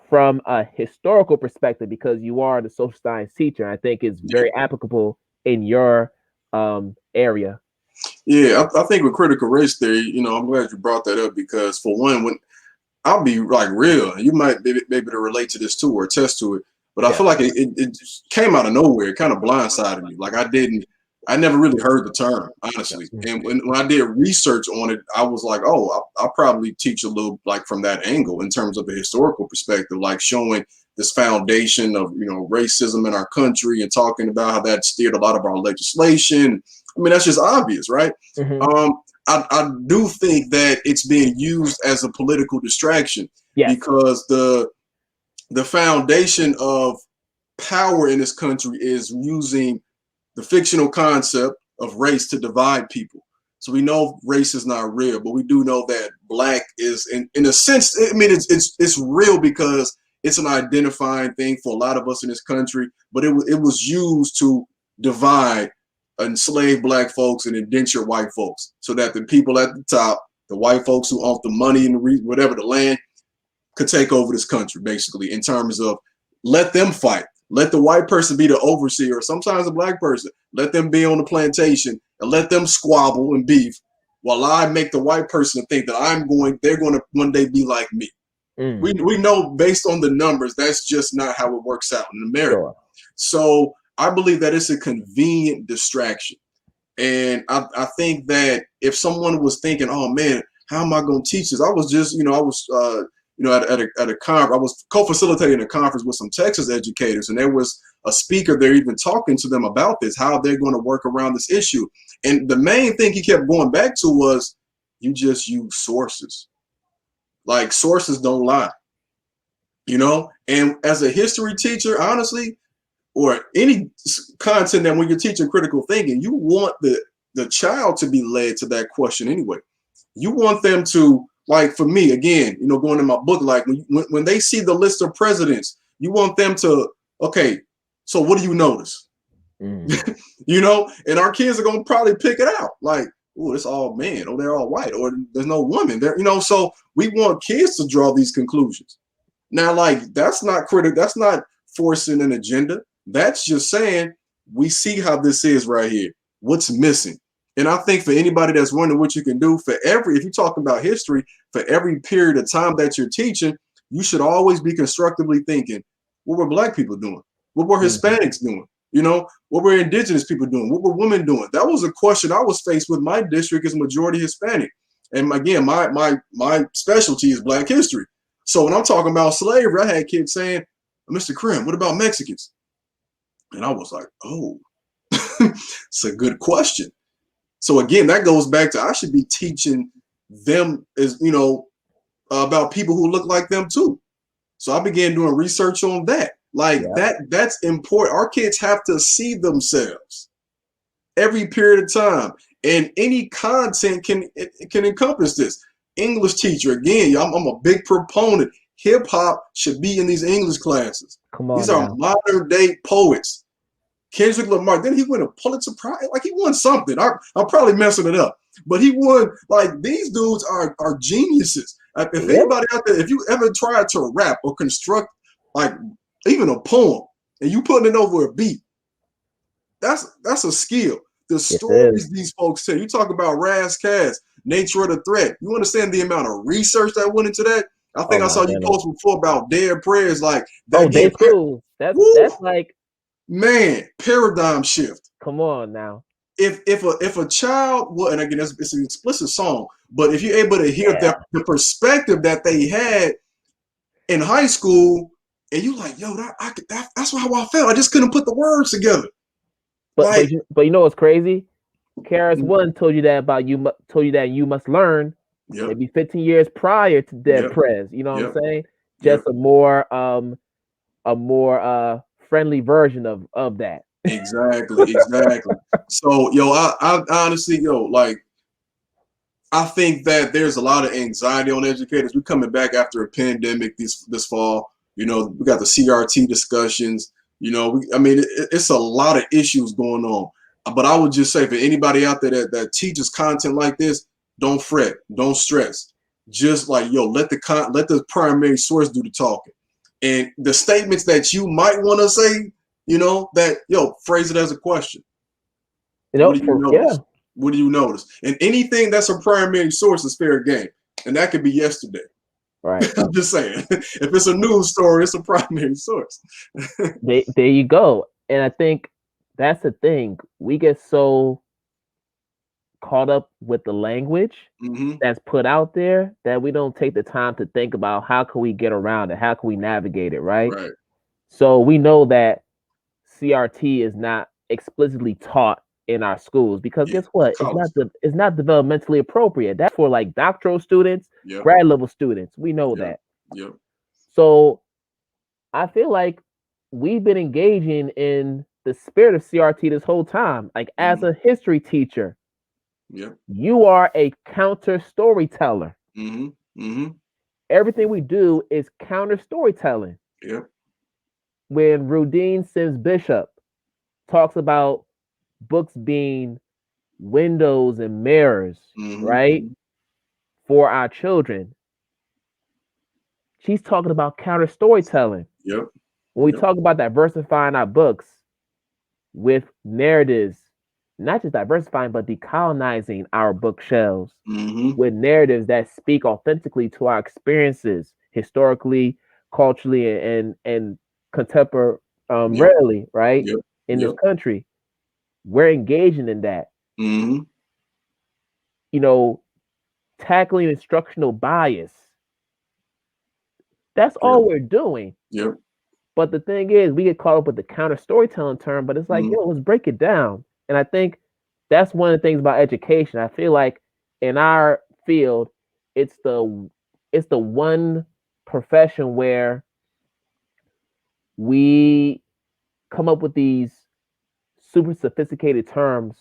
from a historical perspective, because you are the social science teacher, I think is Yeah. very applicable in your area. Yeah, I think with critical race theory, you know, I'm glad you brought that up because for one, when I'll be like real, and you might be able to relate to this too or attest to it, but I Yeah. feel like it just came out of nowhere. It kind of blindsided me. Like I never really heard the term, honestly. And when I did research on it, I was like, oh, I'll probably teach a little like from that angle in terms of a historical perspective, like showing this foundation of, you know, racism in our country and talking about how that steered a lot of our legislation. I mean, that's just obvious, right? Mm-hmm. I do think that it's being used as a political distraction Yes. because the foundation of power in this country is using the fictional concept of race to divide people. So we know race is not real, but we do know that black is in a sense, I mean, it's real because it's an identifying thing for a lot of us in this country, but it was used to divide enslaved black folks and indentured white folks so that the people at the top, the white folks who own the money and whatever the land, could take over this country, basically, in terms of let them fight. Let the white person be the overseer, or sometimes a black person. Let them be on the plantation and let them squabble and beef while I make the white person think that they're going to one day be like me. We know based on the numbers, that's just not how it works out in America. Sure. So I believe that it's a convenient distraction. And I think that if someone was thinking, oh man, how am I going to teach this? I was just, at a conference, I was co-facilitating a conference with some Texas educators, and there was a speaker there even talking to them about this, how they're going to work around this issue. And the main thing he kept going back to was, you just use sources. Like sources don't lie, you know? And as a history teacher, honestly, or any content that when you're teaching critical thinking, you want the child to be led to that question anyway. You want them to, like for me, again, you know, going in my book, like when they see the list of presidents, you want them to, okay, so what do you notice? You know, and our kids are going to probably pick it out. Like, oh, it's all men, or they're all white, or there's no woman there, you know, so we want kids to draw these conclusions. Now, like, that's not critical. That's not forcing an agenda. That's just saying we see how this is right here. What's missing? And I think for anybody that's wondering what you can do for if you're talking about history, for every period of time that you're teaching, you should always be constructively thinking, what were black people doing? What were Hispanics doing? You know, what were indigenous people doing? What were women doing? That was a question I was faced with. My district is majority Hispanic. And again, my specialty is black history. So when I'm talking about slavery, I had kids saying, Mr. Crim, what about Mexicans? And I was like, oh, it's a good question. So again, that goes back to I should be teaching them as, you know, about people who look like them too. So I began doing research on that. Like that's important. Our kids have to see themselves every period of time. And any content can encompass this. English teacher, again, I'm a big proponent. Hip hop should be in these English classes. Come on These are now. modern day poets. Kendrick Lamar, then he win a Pulitzer Prize. Like he won something. I'm probably messing it up, but he won. Like these dudes are geniuses. If anybody out there, if you ever tried to rap or construct like even a poem and you putting it over a beat, that's a skill. The stories these folks tell. You talk about Raz Cass, Nature of the Threat. You understand the amount of research that went into that? I think I saw you post before about Dead Prayers. Like that. Oh, day school. That's like, man, paradigm shift. Come on now. If a child, well, and again, it's an explicit song, but if you're able to hear the perspective that they had in high school, and you like, yo, that's how I felt. I just couldn't put the words together. But you know what's crazy? KRS-One told you that about you. Told you that you must learn. Maybe 15 years prior to Dead Prez. You know what I'm saying? Just a more friendly version of that. Exactly. So, yo, I honestly, like, I think that there's a lot of anxiety on educators. We're coming back after a pandemic this fall. You know, we got the CRT discussions. You know, it's a lot of issues going on. But I would just say for anybody out there that teaches content like this, don't fret, don't stress. Just like, yo, let the primary source do the talking. And the statements that you might want to say, phrase it as a question. What do you Yeah, notice? What do you notice? And anything that's a primary source is fair game. And that could be yesterday. right. I'm just saying. If it's a news story, it's a primary source. There you go. And I think that's the thing. We get so caught up with the language that's put out there that we don't take the time to think about how can we get around it, how can we navigate it, right? Right. So we know that CRT is not explicitly taught in our schools because guess what? It's not developmentally appropriate. That's for like doctoral students, grad level students. We know that. Yep. So I feel like we've been engaging in the spirit of CRT this whole time. Like as a history teacher, you are a counter storyteller. Everything we do is counter storytelling. When Rudine Sims Bishop talks about books being windows and mirrors, right? For our children, she's talking about counter storytelling. When we talk about diversifying our books with narratives, not just diversifying, but decolonizing our bookshelves with narratives that speak authentically to our experiences historically, culturally, and contemporarily, right? In this country, we're engaging in that. Tackling instructional bias. That's all we're doing. But the thing is, we get caught up with the counter storytelling term, but it's like, let's break it down. And I think that's one of the things about education. I feel like in our field, it's the one profession where we come up with these super sophisticated terms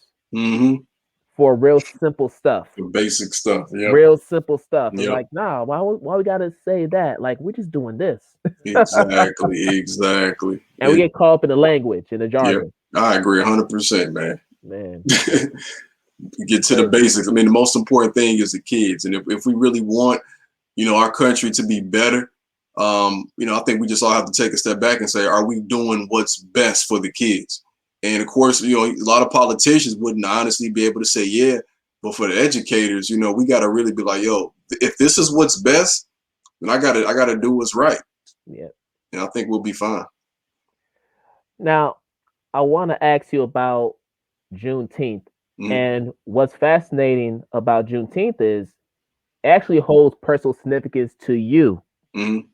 for real simple stuff. The basic stuff. Real simple stuff. And like, nah, why we gotta say that? Like, we're just doing this. Exactly. And we get caught up in the language and the jargon. I agree 100%, man. Man. Get to the basics. I mean, the most important thing is the kids. And if we really want, our country to be better, I think we just all have to take a step back and say, are we doing what's best for the kids? And of course, a lot of politicians wouldn't honestly be able to say, yeah, but for the educators, we got to really be like, yo, if this is what's best, then I gotta do what's right. Yeah. And I think we'll be fine. Now, I want to ask you about Juneteenth. And what's fascinating about Juneteenth is it actually holds personal significance to you. You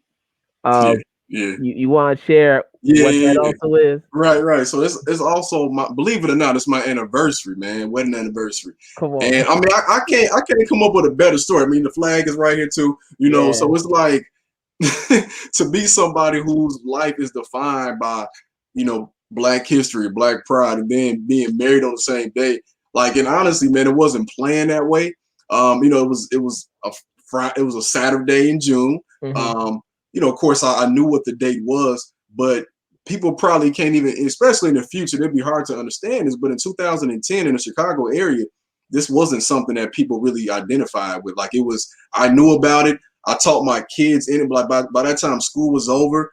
want to share what that also is? Right. So it's also believe it or not, it's my anniversary, man, wedding anniversary. Come on. And I mean, I can't come up with a better story. I mean, the flag is right here too, so it's like to be somebody whose life is defined by, Black history, Black pride, and then being married on the same day. Like, and honestly, man, it wasn't planned that way. It was a Saturday in June. Of course, I knew what the date was, but people probably can't even, especially in the future, it'd be hard to understand this. But in 2010, in the Chicago area, this wasn't something that people really identified with. Like, I knew about it. I taught my kids in it. But by that time, school was over.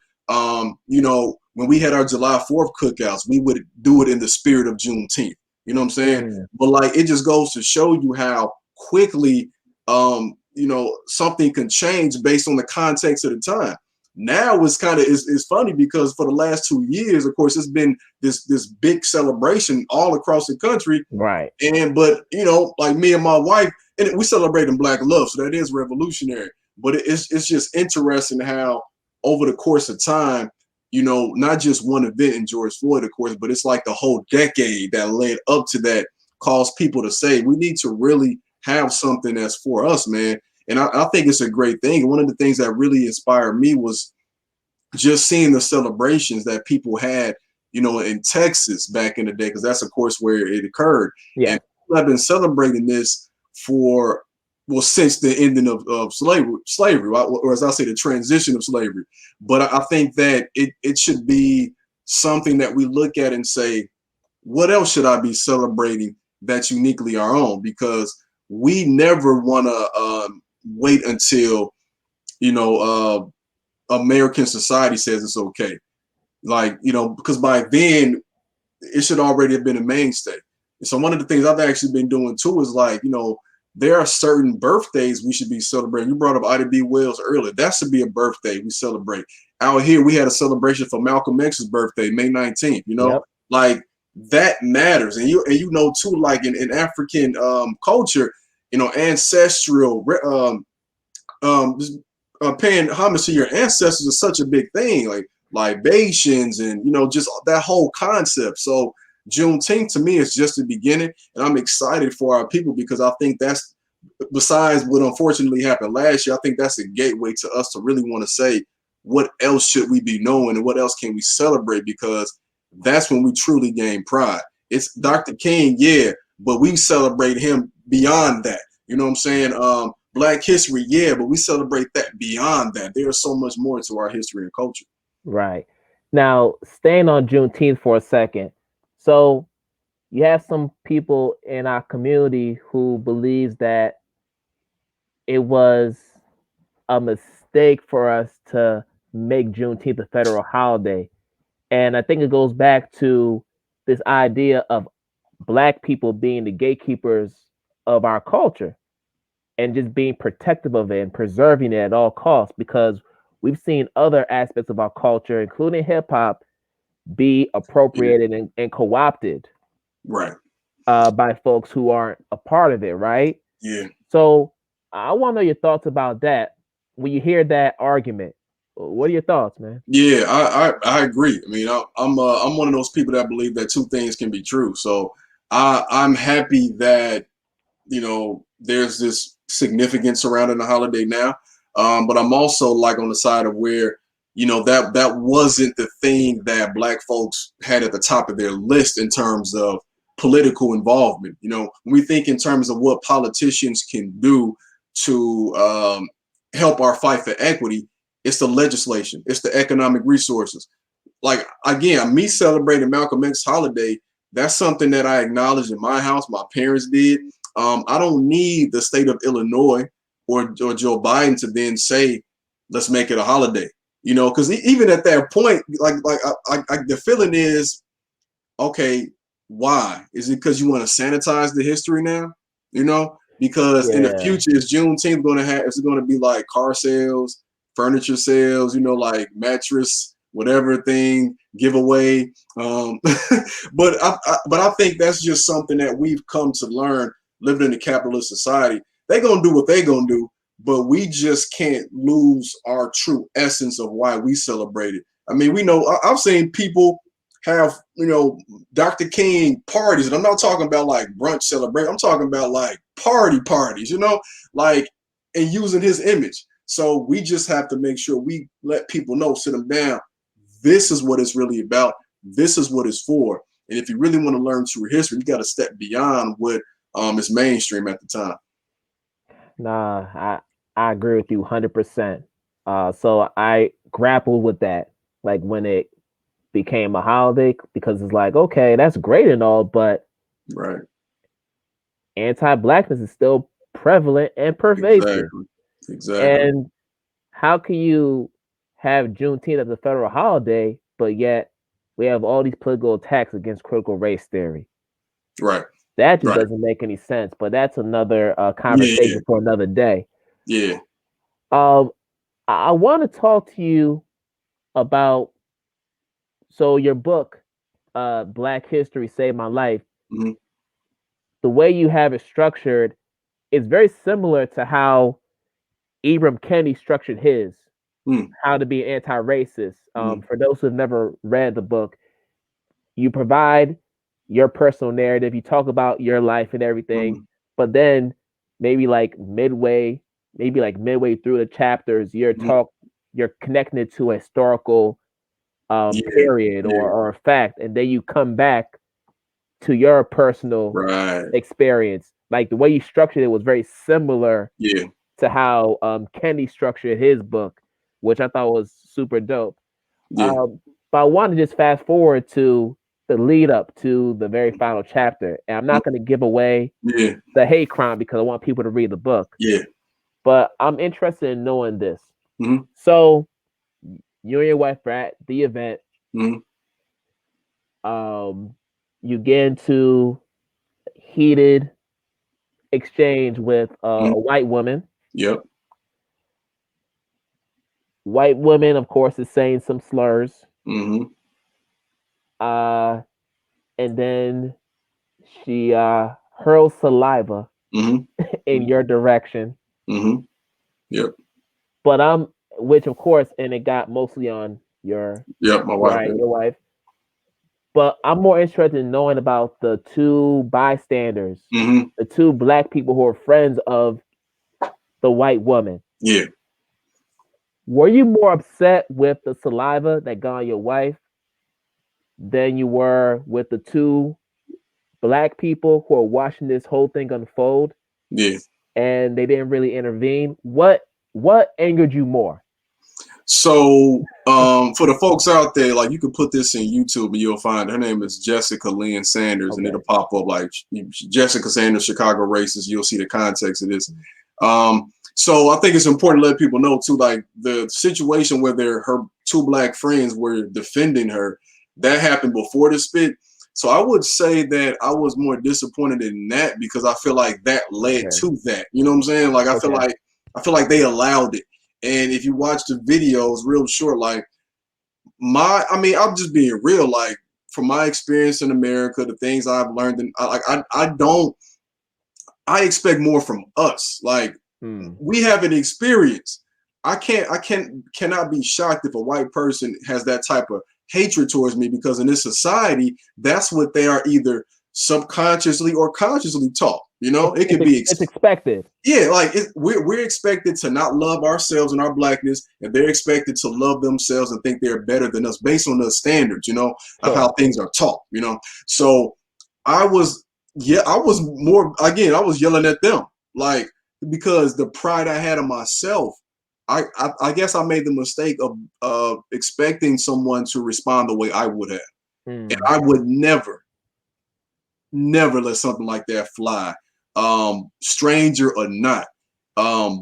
When we had our July 4th cookouts, we would do it in the spirit of Juneteenth. You know what I'm saying? But like, it just goes to show you how quickly, something can change based on the context of the time. Now it's funny because for the last 2 years, of course, it's been this big celebration all across the country. Right. But like me and my wife, and we celebrating Black love, so that is revolutionary. But it's just interesting how over the course of time, not just one event in George Floyd, of course, but it's like the whole decade that led up to that caused people to say, we need to really have something that's for us, man. And I think it's a great thing. One of the things that really inspired me was just seeing the celebrations that people had, in Texas back in the day, because that's, of course, where it occurred. Yeah. And I've been celebrating this since the ending of slavery, or as I say, the transition of slavery. But I think that it should be something that we look at and say, what else should I be celebrating that's uniquely our own? Because we never want to wait until, American society says it's okay. Like, because by then it should already have been a mainstay. And so one of the things I've actually been doing too is like, there are certain birthdays we should be celebrating. You brought up Ida B. Wells earlier. That should be a birthday we celebrate. Out here, we had a celebration for Malcolm X's birthday, May 19th, Yep. like that matters. And you too, like in African culture, ancestral paying homage to your ancestors is such a big thing, like libations and just that whole concept. So Juneteenth to me is just the beginning, and I'm excited for our people because I think that's, besides what unfortunately happened last year, I think that's a gateway to us to really want to say what else should we be knowing and what else can we celebrate, because that's when we truly gain pride. It's Dr. King, yeah, but we celebrate him beyond that. You know what I'm saying? Black history, yeah, but we celebrate that beyond that. There's so much more to our history and culture. Right. Now, staying on Juneteenth for a second. So you have some people in our community who believes that it was a mistake for us to make Juneteenth a federal holiday. And I think it goes back to this idea of Black people being the gatekeepers of our culture and just being protective of it and preserving it at all costs, because we've seen other aspects of our culture, including hip hop, be appropriated and co-opted Right. By folks who aren't a part of it, right? Yeah. So I want to know your thoughts about that. When you hear that argument, what are your thoughts, man? Yeah, I agree. I mean, I'm one of those people that believe that two things can be true. So I'm happy that there's this significance surrounding the holiday now. But I'm also like on the side of where that wasn't the thing that Black folks had at the top of their list in terms of political involvement. When we think in terms of what politicians can do to help our fight for equity, it's the legislation, it's the economic resources. Like, again, me celebrating Malcolm X holiday, that's something that I acknowledged in my house. My parents did. I don't need the state of Illinois or Joe Biden to then say, let's make it a holiday. Because even at that point, the feeling is, okay, why? Is it because you want to sanitize the history now? Because in the future, is Juneteenth going to have? Is it going to be like car sales, furniture sales? Like mattress, whatever thing giveaway. But I think that's just something that we've come to learn living in a capitalist society. They're gonna do what they're gonna do, but we just can't lose our true essence of why we celebrate it. I mean, we know I've seen people have Dr. King parties, and I'm not talking about like brunch celebration. I'm talking about like parties, like, and using his image. So we just have to make sure we let people know, sit them down. This is what it's really about. This is what it's for. And if you really want to learn true history, you got to step beyond what is mainstream at the time. Nah, I agree with you 100%. So I grappled with that, like when it became a holiday, because it's like, okay, that's great and all, but right, anti-Blackness is still prevalent and pervasive. Exactly. And how can you have Juneteenth as a federal holiday, but yet we have all these political attacks against critical race theory? Right. That just doesn't make any sense. But that's another conversation for another day. Yeah. I want to talk to you about, so your book, Black History Saved My Life. Mm-hmm. The way you have it structured is very similar to how Ibram Kendi structured his, How to Be Anti-Racist. For those who've never read the book, you provide your personal narrative, you talk about your life and everything, but then maybe like midway through the chapters, you're connecting it to a historical period or a fact, and then you come back to your personal experience. Like the way you structured it was very similar to how Kendi structured his book, which I thought was super dope. But I want to just fast forward to the lead up to the very final chapter. And I'm not going to give away the hate crime because I want people to read the book. But I'm interested in knowing this. So You and your wife are at the event. Mm-hmm. You get into heated exchange with Mm-hmm. a white woman. Yep. White woman, of course, is saying some slurs. Mm-hmm. Uh, and then she hurls saliva Mm-hmm. in your direction. Mm-hmm. Yep. But which of course, and it got mostly on your Yep. My wife. right, Yep. your wife. But I'm more interested in knowing about the two bystanders, Mm-hmm. the two black people who are friends of the white woman. Yeah. Were you more upset with the saliva that got on your wife than you were with the two black people who are watching this whole thing unfold Yeah. and they didn't really intervene? What angered you more? So, for the folks out there, like you can put this in YouTube and you'll find her name is Jessica Lynn Sanders, and it'll Okay. pop up like Jessica Sanders, Chicago racist. You'll see the context of this. So I think it's important to let people know too, like the situation where her two black friends were defending her, that happened before the spit. So I would say that I was more disappointed in that because I feel like that led Okay. to that. You know what I'm saying? Like Okay. I feel like they allowed it. And if you watch the videos real short, like I'm just being real, like from my experience in America, the things I've learned, and I expect more from us. Like we have an experience. Cannot be shocked if a white person has that type of hatred towards me because in this society, that's what they are either subconsciously or consciously taught. You know, it could be It's expected. yeah, like we're expected to not love ourselves and our blackness, and they're expected to love themselves and think they're better than us based on the standards, you know, of Sure. how things are taught, you know. So I was, yeah, I was more again, I was yelling at them, like because the pride I had in myself, I guess I made the mistake of expecting someone to respond the way I would have, and I would never let something like that fly. Stranger or not,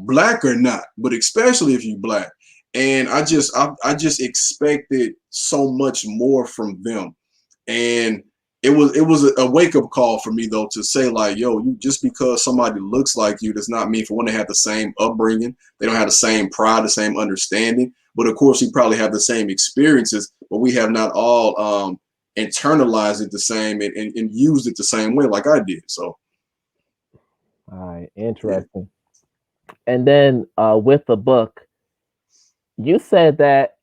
black or not, but especially if you black. And I just expected so much more from them. And it was a wake up call for me though to say like, yo, you just because somebody looks like you does not mean for one they have the same upbringing, they don't have the same pride, the same understanding. But of course, we probably have the same experiences, but we have not all internalized it the same and used it the same way like I did. So All right, yeah. interesting. And then with the book, you said that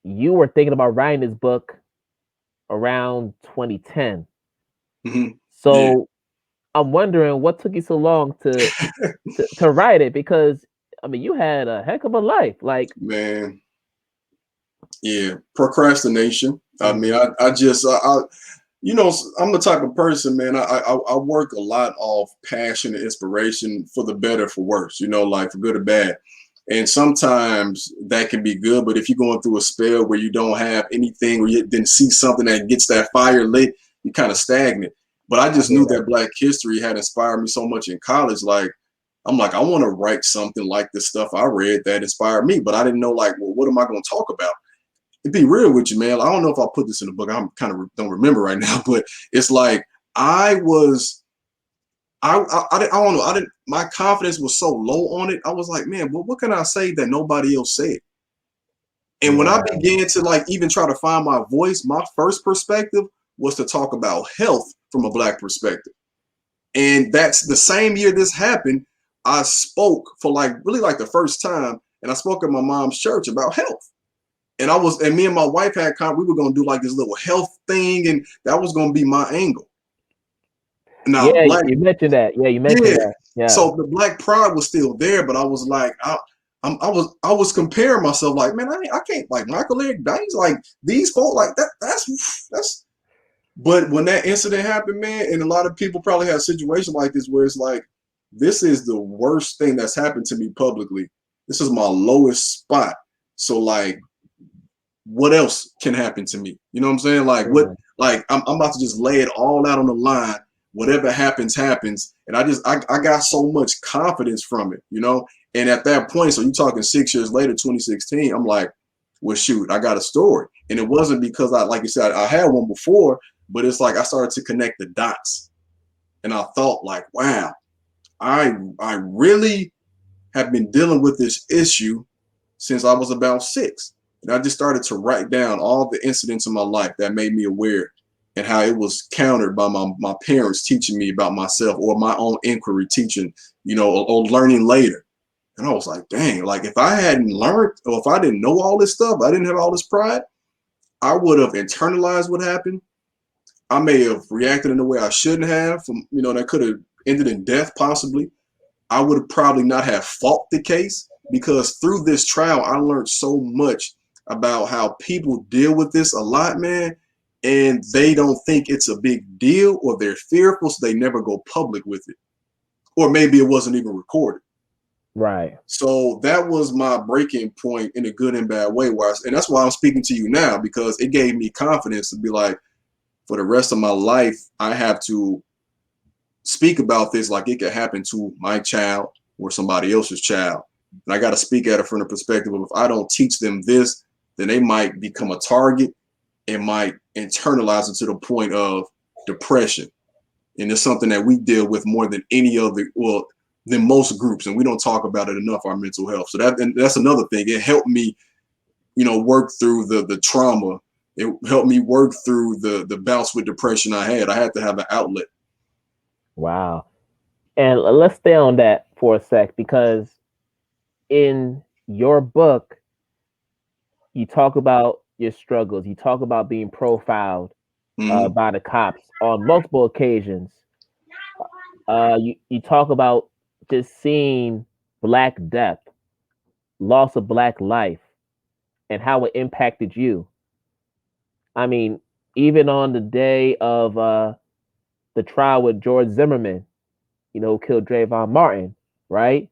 you were thinking about writing this book around 2010. Mm-hmm. Yeah. So I'm wondering what took you so long to write it because I mean you had a heck of a life. Like Man, yeah, procrastination. I mean, mm, you know, I'm the type of person, man. I work a lot off passion and inspiration for the better, for worse. You know, like for good or bad. And sometimes that can be good, but if you're going through a spell where you don't have anything, or you didn't see something that gets that fire lit, you're kind of stagnant. But I I just hear knew that. that Black history had inspired me so much in college. Like, I'm like, I want to write something like the stuff I read that inspired me, but I didn't know, like, well, what am I going to talk about? To be real with you, man, I don't know if I'll put this in the book. I'm kind of don't remember right now, but it's like I was, I don't know. I didn't. My confidence was so low on it. I was like, man, well, what can I say that nobody else said? And when I Yeah. began to like even try to find my voice, my first perspective was to talk about health from a Black perspective. And that's the same year this happened. I spoke for like really like the first time, and I spoke at my mom's church about health. And me and my wife we were gonna do like this little health thing, and that was gonna be my angle. Now, Yeah, Black, you mentioned that. Yeah, you mentioned yeah. that. Yeah. So the Black pride was still there, but I was like, I was comparing myself, like, man, I can't like Michael Eric Banks, like these folks, like that. That's. But when that incident happened, man, and a lot of people probably have situations like this where it's like, this is the worst thing that's happened to me publicly. This is my lowest spot. So like, what else can happen to me? You know what I'm saying? Like what? Mm. Like I'm about to just lay it all out on the line. Whatever happens, happens. And I got so much confidence from it, you know. And at that point, so you're talking 6 years later, 2016. I'm like, well, shoot, I got a story. And it wasn't because like you said, I had one before, but it's like I started to connect the dots. And I thought like, wow, I really have been dealing with this issue since I was about 6. And I just started to write down all the incidents in my life that made me aware, and how it was countered by my parents teaching me about myself, or my own inquiry teaching, or learning later. And I was like, dang, like if I hadn't learned, or if I didn't know all this stuff, I didn't have all this pride, I would have internalized what happened. I may have reacted in a way I shouldn't have, that could have ended in death possibly. I would have probably not have fought the case, because through this trial, I learned so much about how people deal with this a lot, man. And they don't think it's a big deal, or they're fearful, so they never go public with it. Or maybe it wasn't even recorded. Right. So that was my breaking point in a good and bad way. And that's why I'm speaking to you now, because it gave me confidence to be like, for the rest of my life, I have to speak about this like it could happen to my child or somebody else's child. And I got to speak at it from the perspective of, if I don't teach them this, then they might become a target and might internalize it to the point of depression. And it's something that we deal with more than any other, well, than most groups. And we don't talk about it enough, our mental health. So that's another thing. It helped me, work through the trauma. It helped me work through the bouts with depression I had. I had to have an outlet. Wow. And let's stay on that for a sec, because in your book, you talk about your struggles. You talk about being profiled by the cops on multiple occasions. You talk about just seeing Black death, loss of Black life, and how it impacted you. I mean, even on the day of the trial with George Zimmerman, who killed Trayvon Martin, right?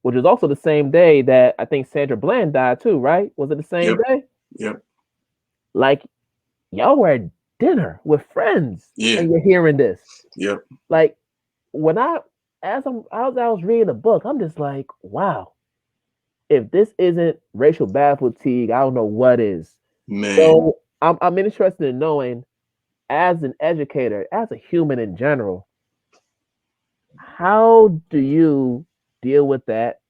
Which was also the same day that I think Sandra Bland died too, right? Was it the same day? Yep. Like, y'all were at dinner with friends, and you're hearing this. Yep. Like, as I was reading the book, I'm just like, wow. If this isn't racial battle fatigue, I don't know what is. Man. So I'm interested in knowing, as an educator, as a human in general, how do you deal with that,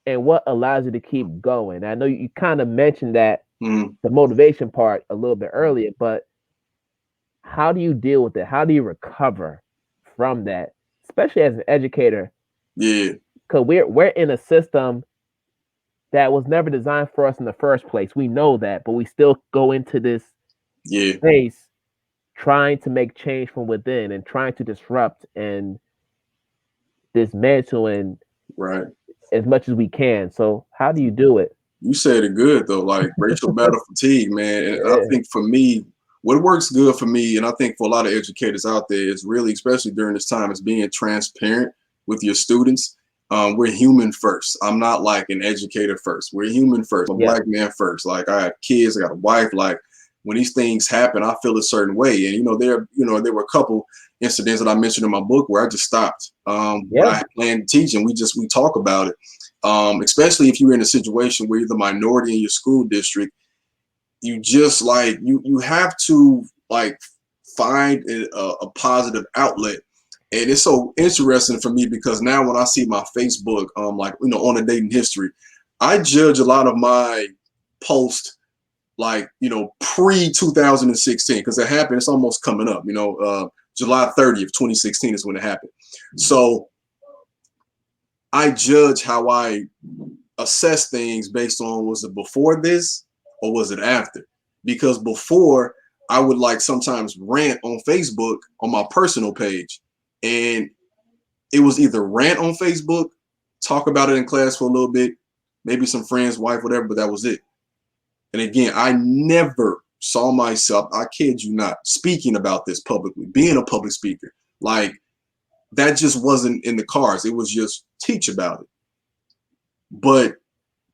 and what allows you to keep going? I know you kind of mentioned that the motivation part a little bit earlier, but how do you deal with it? How do you recover from that, especially as an educator? Yeah, because we're in a system that was never designed for us in the first place. We know that, but we still go into this space trying to make change from within and trying to disrupt and dismantle and as much as we can. So how do you do it? You said it good though, like racial battle fatigue, man. And I think for me, what works good for me, and I think for a lot of educators out there, is really, especially during this time, is being transparent with your students. We're human first. I'm not like an educator first. We're human first. I'm a Black man first. Like, I have kids, I got a wife. Like, when these things happen, I feel a certain way. And there were a couple incidents that I mentioned in my book where I just stopped. When I planned teaching, we talk about it. Especially if you're in a situation where you're the minority in your school district, you just like you have to like find a positive outlet. And it's so interesting for me because now when I see my Facebook, on a dating history, I judge a lot of my posts pre 2016, because it happened. It's almost coming up. July 30th, 2016 is when it happened. So I judge how I assess things based on, was it before this or was it after? Because before, I would sometimes rant on Facebook on my personal page, and it was either rant on Facebook, talk about it in class for a little bit, maybe some friends, wife, whatever, but that was it. And again, I never saw myself, I kid you not, speaking about this publicly, being a public speaker. Like, that just wasn't in the cards. It was just teach about it. But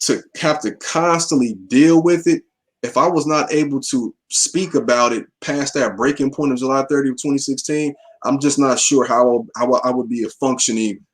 to have to constantly deal with it, if I was not able to speak about it past that breaking point of July 30th, 2016, I'm just not sure how I would be a functioning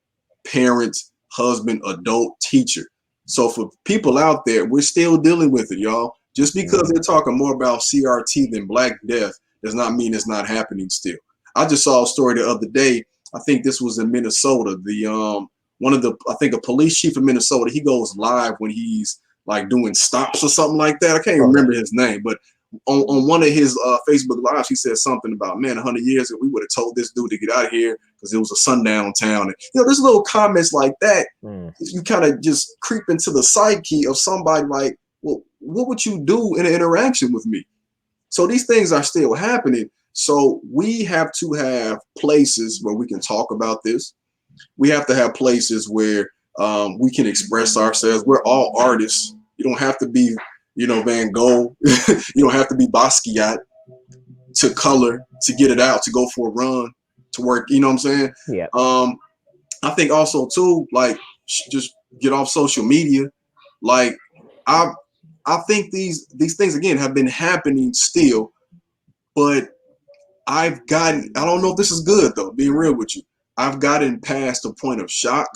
parent, husband, adult, teacher. So for people out there, we're still dealing with it, y'all. Just because they're talking more about CRT than Black Death does not mean it's not happening still. I just saw a story the other day. I think this was in Minnesota. The one of the, I think, a police chief in Minnesota, he goes live when he's like doing stops or something like that. I can't even remember his name, but on one of his Facebook lives, he said something about, man, 100 years ago, we would have told this dude to get out of here because it was a sundown town. And, there's little comments like that. You kind of just creep into the psyche of somebody like, well, what would you do in an interaction with me? So these things are still happening. So we have to have places where we can talk about this. We have to have places where we can express ourselves. We're all artists. You don't have to be, Van Gogh. You don't have to be Basquiat to color, to get it out, to go for a run, to work. You know what I'm saying? Yeah. I think also too, like, just get off social media. Like, I think these things again have been happening still, but I don't know if this is good though, being real with you. I've gotten past the point of shock.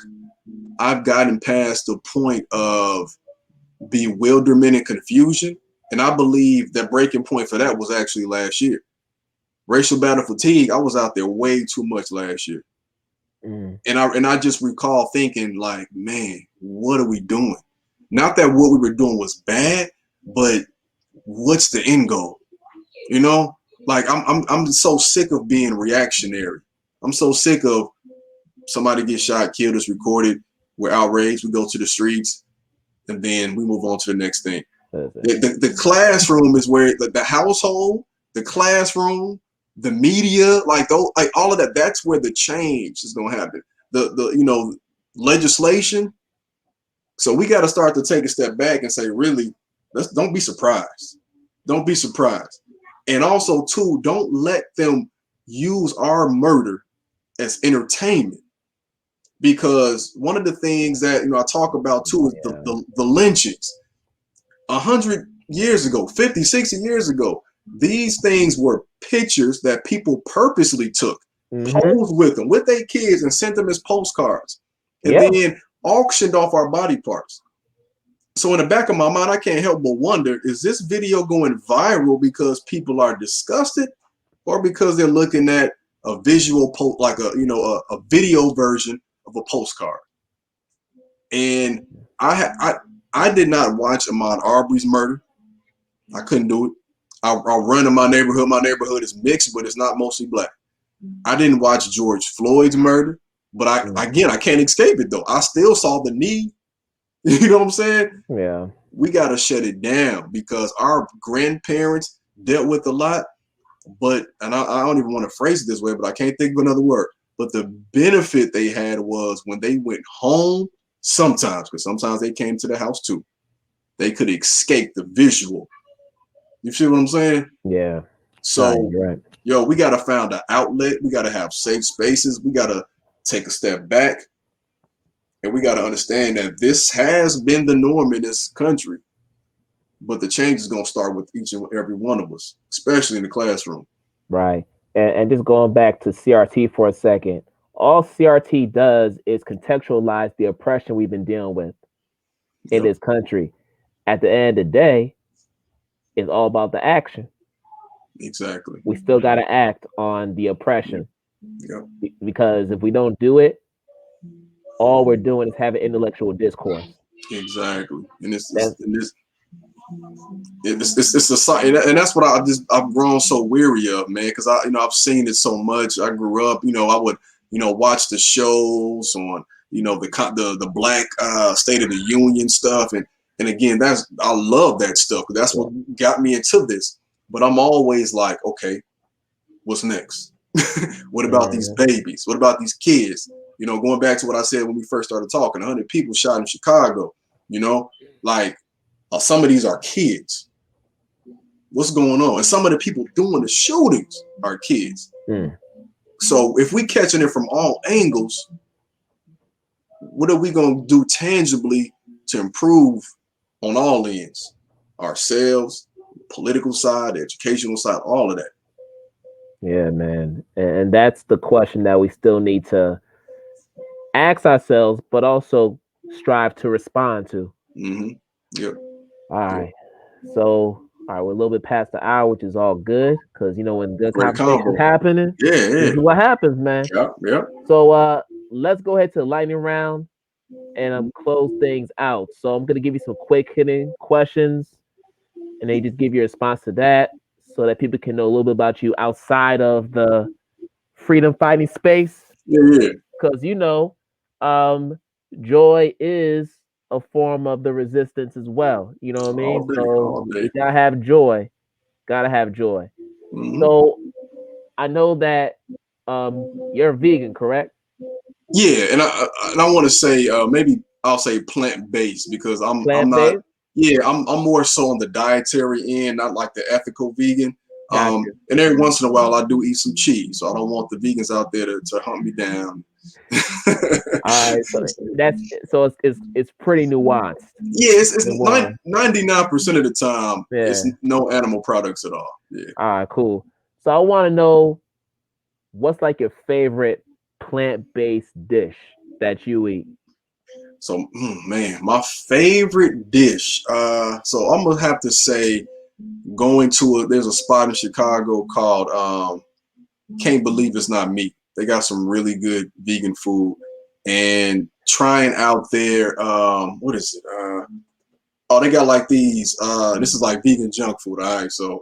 I've gotten past the point of bewilderment and confusion. And I believe that breaking point for that was actually last year. Racial battle fatigue, I was out there way too much last year. And I just recall thinking like, man, what are we doing? Not that what we were doing was bad, but what's the end goal? Like I'm so sick of being reactionary. I'm so sick of somebody gets shot, killed, is recorded. We're outraged. We go to the streets, and then we move on to the next thing. The classroom is where the household, the classroom, the media, like all of that. That's where the change is going to happen. The legislation. So we got to start to take a step back and say, really, don't be surprised. Don't be surprised. And also, too, don't let them use our murder as entertainment. Because one of the things that I talk about too is the lynchings. 100 years ago, 50, 60 years ago, these things were pictures that people purposely took, posed with them, with their kids, and sent them as postcards, and then auctioned off our body parts. So in the back of my mind, I can't help but wonder, is this video going viral because people are disgusted, or because they're looking at a visual like a video version of a postcard? And I did not watch Ahmaud Arbery's murder. I couldn't do it. I run in my neighborhood. My neighborhood is mixed, but it's not mostly Black. I didn't watch George Floyd's murder, but I can't escape it though. I still saw the need. You know what I'm saying? Yeah. We got to shut it down because our grandparents dealt with a lot, and I don't even want to phrase it this way, but I can't think of another word. But the benefit they had was when they went home, sometimes, because sometimes they came to the house too, they could escape the visual. You see what I'm saying? Yeah. So, right. We got to find an outlet. We got to have safe spaces. We got to take a step back. And we got to understand that this has been the norm in this country. But the change is going to start with each and every one of us, especially in the classroom. Right. And just going back to CRT for a second, all CRT does is contextualize the oppression we've been dealing with in this country. At the end of the day, it's all about the action. Exactly. We still got to act on the oppression. Yep. Because if we don't do it, all we're doing is having intellectual discourse. Exactly. And it's society, and that's what I've grown so weary of, man, because I've seen it so much. I grew up, I would watch the shows on the Black State of the Union stuff, and again, I love that stuff. That's what got me into this. But I'm always like, okay, what's next? What about these babies? What about these kids? Going back to what I said when we first started talking, 100 people shot in Chicago. Like some of these are kids. What's going on? And some of the people doing the shootings are kids. So if we catching it from all angles, what are we going to do tangibly to improve on all ends? Ourselves, political side, the educational side, all of that. Yeah, man. And that's the question that we still need to ask ourselves, but also strive to respond to. Yep. All Yep. right. So, all right, we're a little bit past the hour, which is all good because when good Great conversations combo. happening, Yeah. this Yeah. is what happens, man. Yep. Yep. So, let's go ahead to the lightning round and close things out. So, I'm gonna give you some quick hitting questions, and then you just give your response to that, so that people can know a little bit about you outside of the freedom fighting space. Yeah. Yeah. Because um, joy is a form of the resistance as well. You know what I All mean? day. So All you day. gotta have joy. Gotta have joy. Mm-hmm. So I know that you're vegan, correct? Yeah, and I want to say maybe I'll say plant based because I'm Plant not. based. Yeah, I'm more so on the dietary end, not like the ethical vegan. Got you. And every once in a while I do eat some cheese, so I don't want the vegans out there to hunt me down. All right. So it's pretty nuanced. Yeah, it's The one. 99% of the time it's Yeah. no animal products at all. Yeah. All right. Cool. So I want to know what's like your favorite plant based dish that you eat. So man, my favorite dish. So I'm gonna have to say going to there's a spot in Chicago called Can't Believe It's Not Meat. They got some really good vegan food and trying out their what is it? Oh, they got like these. This is like vegan junk food. All right, so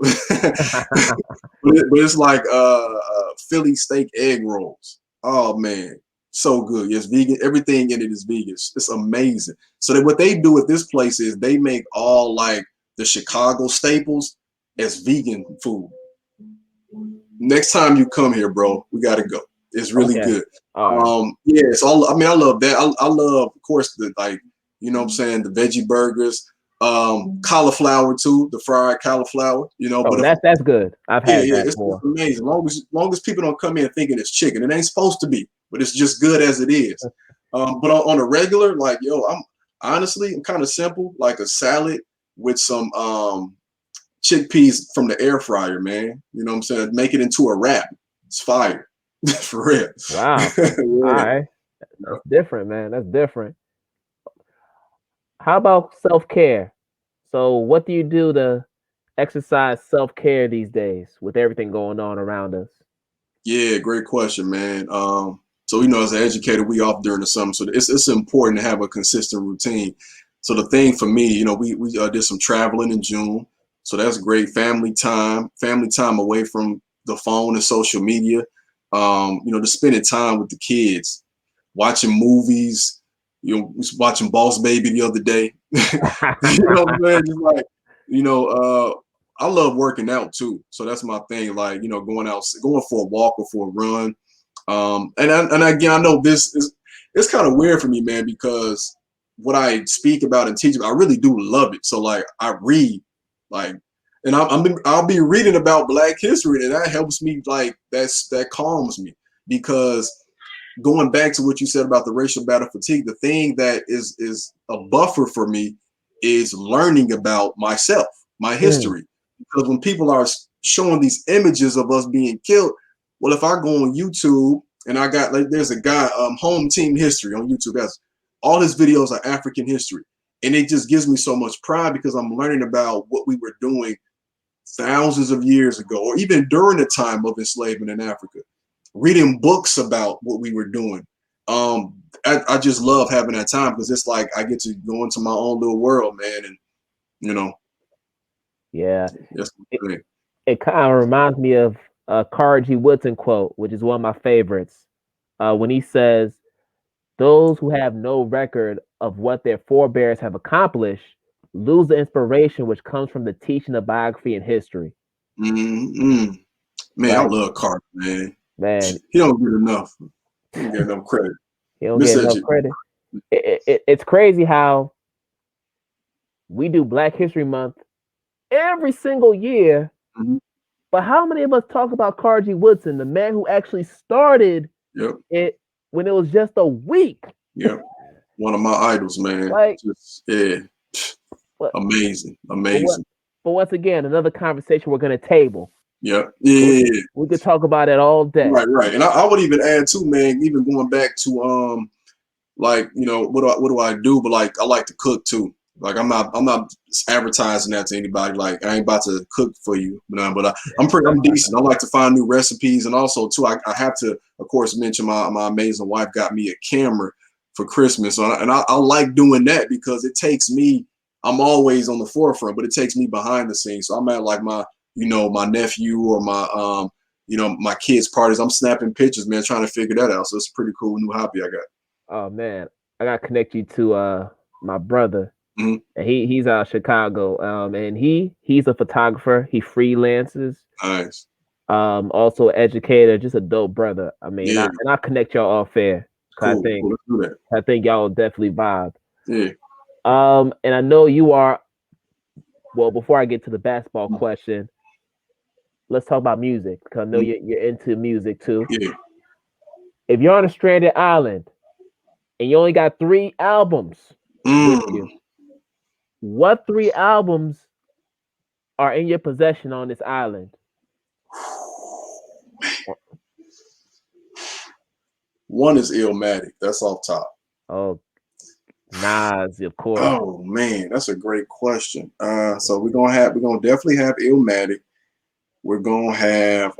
but it's like Philly steak egg rolls. Oh man, so good. Yes, vegan. Everything in it is vegan. It's amazing. So what they do at this place is they make all like the Chicago staples as vegan food. Next time you come here, bro, we gotta go. It's really Okay. good. All right. Yeah, so I mean, I love that. I love, of course, the like, you know what I'm saying, the veggie burgers, cauliflower too, the fried cauliflower, Oh, but if that's good. I've yeah, had yeah, that it's before. amazing. Long as people don't come in thinking it's chicken. It ain't supposed to be, but it's just good as it is. But on a regular, like, I'm kind of simple, like a salad with some chickpeas from the air fryer, man. You know what I'm saying? Make it into a wrap. It's fire. For real. Wow. All Yeah. right. That's different, man. That's different. How about self care? So, what do you do to exercise self care these days with everything going on around us? Yeah, great question, man. So as an educator, we off during the summer, so it's important to have a consistent routine. So the thing for me, we did some traveling in June, so that's great. Family time away from the phone and social media. Just spending time with the kids, watching movies. Was watching Boss Baby the other day. You know what I'm saying? Just like, I love working out too. So that's my thing. Like, going for a walk or for a run. And again, I know this is it's kind of weird for me, man, because what I speak about and teach about, I really do love it. So like I read, like, and I'll be reading about Black history, and that helps me. Like that calms me because going back to what you said about the racial battle fatigue, the thing that is a buffer for me is learning about myself, my Mm. history. Because when people are showing these images of us being killed, well, if I go on YouTube and I got like there's a guy, Home Team History on YouTube, that's all his videos are African history. And it just gives me so much pride because I'm learning about what we were doing thousands of years ago, or even during the time of enslavement in Africa, reading books about what we were doing. I just love having that time because it's like I get to go into my own little world, man, and you know, Yeah. that's It, the thing. it kind of reminds me of a Carter G. Woodson quote, which is one of my favorites, when he says, "Those who have no record of what their forebears have accomplished lose the inspiration which comes from the teaching of biography and history." Mm-hmm. Man, I Like, love Carter, man. man, He don't get enough. He don't get enough credit. he don't get enough Miseducated. credit. It's crazy how we do Black History Month every single year, Mm-hmm. but how many of us talk about Carter G. Woodson, the man who actually started Yep. it when it was just a week? Yep. One of my idols, man. Like, Just yeah, but, amazing, but what? amazing. But once again, another conversation we're gonna table. Yep. Yeah. We, Yeah, yeah. we could talk about it all day. Right, right. And I would even add too, man, even going back to like, what do I do? But like I like to cook too. Like I'm not advertising that to anybody. Like I ain't about to cook for you, but I'm decent. I like to find new recipes, and also too, I have to, of course, mention my amazing wife got me a camera for Christmas, and I like doing that because it takes me. I'm always on the forefront, but it takes me behind the scenes. So I'm at like my my nephew or my my kids' parties. I'm snapping pictures, man, trying to figure that out. So it's a pretty cool new hobby I got. Oh man, I gotta connect you to my brother. Mm-hmm. And he's out of Chicago. And he's a photographer. He freelances. Nice. Also educator, just a dope brother. I mean, Yeah. I connect y'all all fair. Cool. Cool. Let's do that. I think y'all will definitely vibe. Yeah. And I know you are. Well, before I get to the basketball question, let's talk about music because I know you're into music too. Yeah. If you're on a stranded island and you only got 3 albums with you, what 3 albums are in your possession on this island? One is Illmatic. That's off top. Oh, Nas, of course. Oh man, that's a great question. So we're gonna definitely have Illmatic. We're gonna have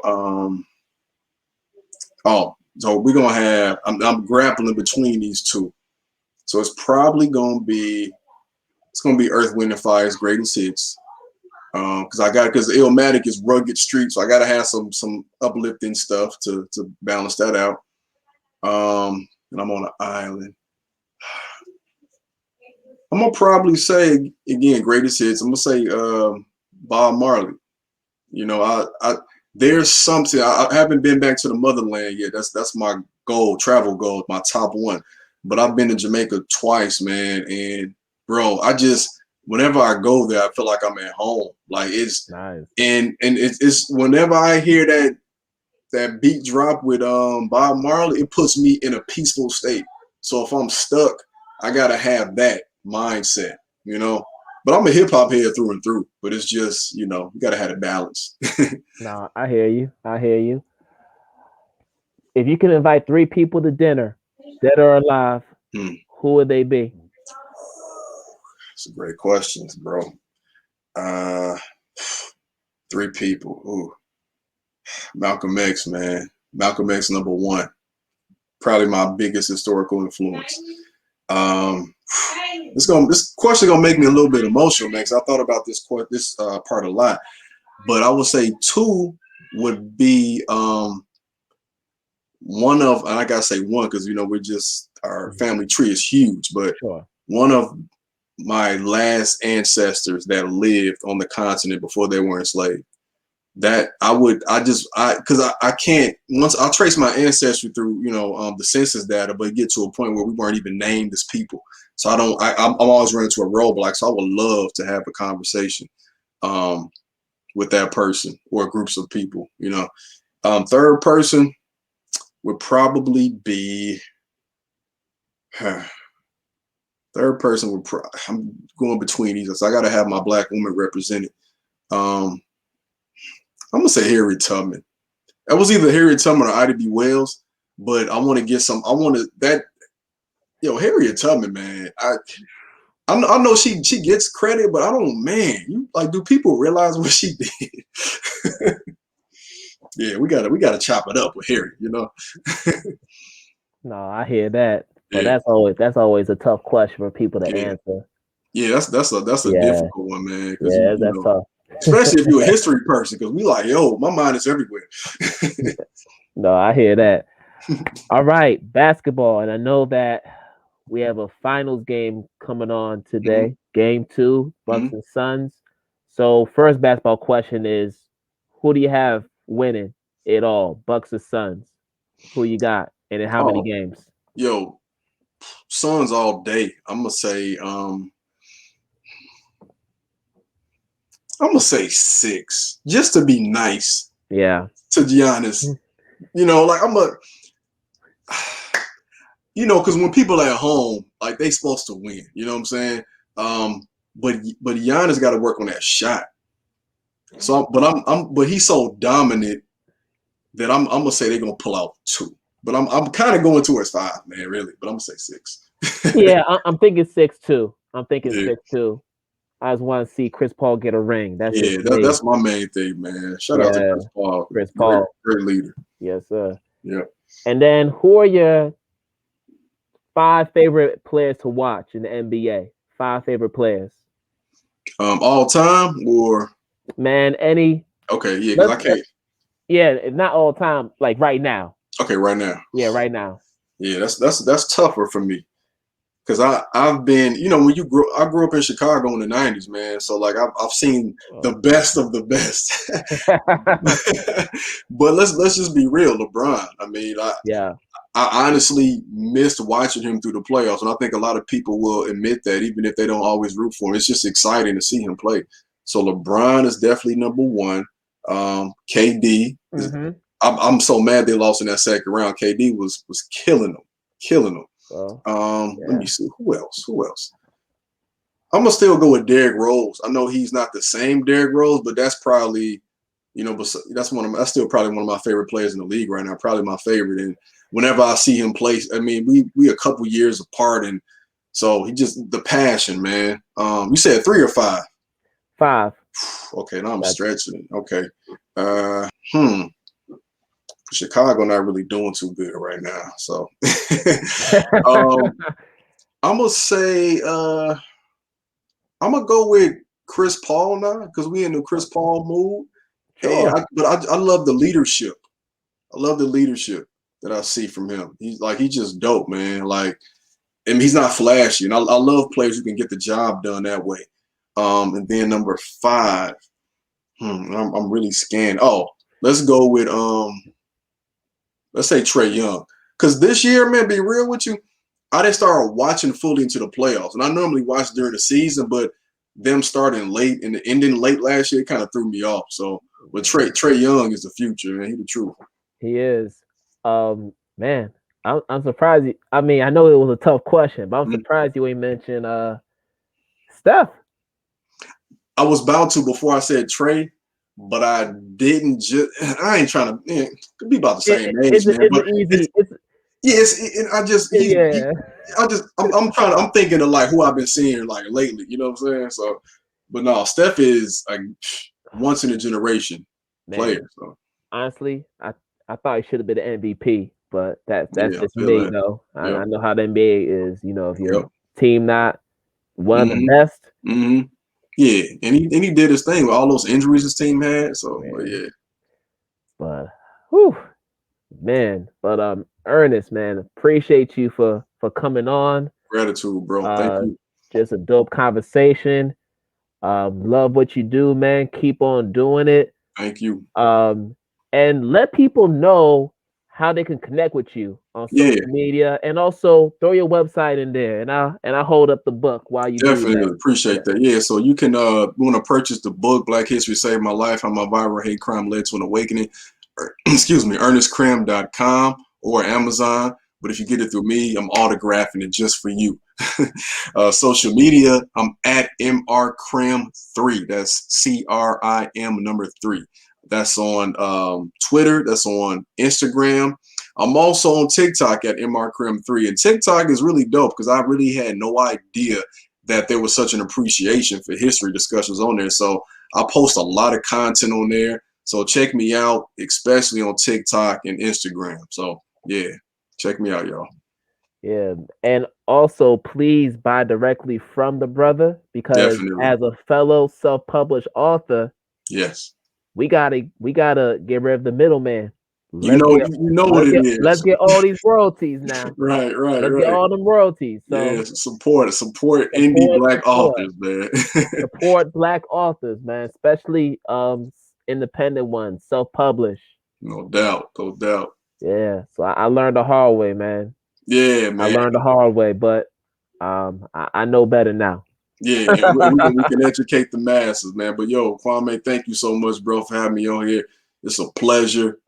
so we're gonna have I'm grappling between these two. So it's probably gonna be Earth, Wind and Fire's greatest hits. Because Illmatic is rugged street, so I gotta have some uplifting stuff to balance that out. And I'm on an island. I'm gonna probably say again greatest hits. I'm gonna say Bob Marley. There's something I haven't been back to the motherland yet. That's my travel goal, my top one. But I've been to Jamaica twice, man, and bro, whenever I go there, I feel like I'm at home. Like it's nice. And it's whenever I hear that beat drop with Bob Marley, it puts me in a peaceful state. So if I'm stuck, I gotta have that mindset, But I'm a hip hop head through and through. But it's just, you gotta have a balance. No, I hear you. If you can invite 3 people to dinner, dead or alive, who would they be? That's a great question, bro. 3 people. Ooh. Malcolm X, man. Malcolm X, number 1. Probably my biggest historical influence. This question gonna make me a little bit emotional, man, because I thought about this part a lot. But I would say 2 would be one of, and I gotta say one because our family tree is huge, but sure. One of my last ancestors that lived on the continent before they were enslaved. That I can't, once I'll trace my ancestry through the census data, but get to a point where we weren't even named as people. So I'm always running into a roadblock. So I would love to have a conversation with that person or groups of people. Third person would probably be. Third person I'm going between these. So I got to have my Black woman represented. I'm gonna say Harriet Tubman. That was either Harriet Tubman or Ida B. Wells, but I want to get some. Harriet Tubman, man. I know she gets credit, but I don't. Man, do people realize what she did? Yeah, we gotta chop it up with Harriet. No, I hear that. But yeah. That's always a tough question for people to answer. Yeah, that's a difficult one, man. Yeah, that's tough. Especially if you're a history person, because we like, my mind is everywhere. No, I hear that. All right, basketball, and I know that we have a finals game coming on today. Game 2, Bucks and Suns. So first basketball question is, who do you have winning it all, Bucks or Suns? Who you got, and in how many games? Yo, Suns all day. I'm gonna say 6, just to be nice. Yeah. To Giannis, because when people are at home, like they supposed to win. You know what I'm saying? But Giannis got to work on that shot. So, but he's so dominant that I'm gonna say they're gonna pull out 2. But I'm kind of going towards 5, man, really. But I'm gonna say 6. Yeah, I'm thinking 6 too. I'm thinking Yeah, 6 too. I just want to see Chris Paul get a ring. That's just yeah, me. that's my main thing, man. Shout out to Yeah, Chris Paul, Chris great, Paul. great leader. Yes, sir. Yeah. And then who are your 5 favorite players to watch in the NBA? 5 favorite players. All time or Man, any okay, yeah, because let's I can't. yeah, not all time, like right now. Okay, right now. Yeah, right now. Yeah, that's tougher for me. Cause I've been, when I grew up in Chicago in the '90s, man. So like I've seen the Oh. best of the best. But let's just be real, LeBron. I mean, Yeah. I honestly missed watching him through the playoffs, and I think a lot of people will admit that, even if they don't always root for him. It's just exciting to see him play. So LeBron is definitely number one. KD is. Mm-hmm. I'm so mad they lost in that second round. KD was killing them. So Let yeah. me see who else. Who else? I'm gonna still go with Derrick Rose. I know he's not the same Derrick Rose, but that's probably, but that's still probably one of my favorite players in the league right now. Probably my favorite. And whenever I see him play, I mean, we a couple years apart, and so he just the passion, man. You said 3 or 5? 5. Okay, now I'm That's stretching it. Okay. Hmm. Chicago not really doing too good right now, so um, I'm gonna say I'm gonna go with Chris Paul now because we in the Chris Paul mood. And sure. I love the leadership. I love the leadership that I see from him. He's just dope, man. Like, and he's not flashy, and I love players who can get the job done that way. And then number 5, I'm really scanned. Oh, let's go with let's say Trae Young, because this year, man, be real with you, I didn't start watching fully into the playoffs, and I normally watch during the season, but them starting late and the ending late last year kind of threw me off. So, but Trae Young is the future, man. He the truth. He is. Man, I'm surprised. I mean, I know it was a tough question, but I'm Mhm. surprised you ain't mentioned Steph. I was about to before I said Trae, but I didn't. Just I ain't trying to. Could be about the same age, man. It's But an it's easy. It's I just yeah, I'm thinking of like who I've been seeing like lately. You know what I'm saying? So, but no, Steph is like once in a generation man. player. So Honestly, I thought he should have been an MVP, but that's yeah, I just feel me that. though. Yep, I know how the NBA is. You know, if your yep. team not one of the Mm-hmm. best, Mm-hmm. Yeah, and he did his thing with all those injuries his team had. So, but man. yeah, But whew, man. But Ernest, man, appreciate you for coming on. gratitude, bro. Thank Uh, you. just a dope conversation. Love what you do, man. Keep on doing it. Thank you. Um, and let people know how they can connect with you on Yeah, social media, and also throw your website in there, and I hold up the book while you do definitely that. appreciate that. Yeah, so you can want to purchase the book Black History Saved My Life, How My Viral Hate Crime Led to an Awakening. Excuse me, ernestcrim.com or Amazon. But if you get it through me, I'm autographing it just for you. Social media, I'm at mrcrim3. That's CRIM number 3. That's on Twitter. That's on Instagram. I'm also on TikTok at mrcrim3. And TikTok is really dope because I really had no idea that there was such an appreciation for history discussions on there. So I post a lot of content on there. So check me out, especially on TikTok and Instagram. So yeah, check me out, y'all. Yeah, and also please buy directly from the brother, because Definitely. as a fellow self-published author, Yes. we gotta get rid of the middleman. You Let's know, get you know what it let's is. get all these royalties now. Right, right, Let's get right. all them royalties. So Yeah, support indie black support, authors, man. support black authors, man, especially independent ones, self-published. No doubt, no doubt. Yeah. So I learned the hard way, man. Yeah, I man. learned the hard way, but I know better now. Yeah, and we can educate the masses, man. But yo, Kwame, thank you so much, bro, for having me on here. It's a pleasure.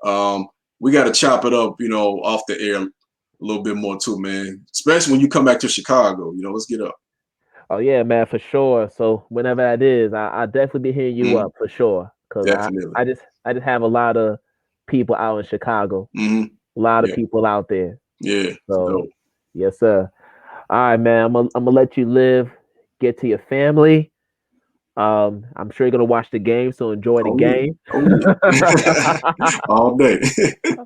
We got to chop it up, off the air a little bit more too, man. Especially when you come back to Chicago. Let's get up. Oh yeah, man, for sure. So whenever that is, I definitely be hitting you Hmm. up for sure. Cause Definitely. I just have a lot of people out in Chicago. Hmm. A lot of Yeah, people out there. yeah. So Dope. yes, sir. All right, man. I'm gonna let you live. get to your family. I'm sure you're gonna watch the game, so enjoy the Oh yeah. game. Oh yeah. All day.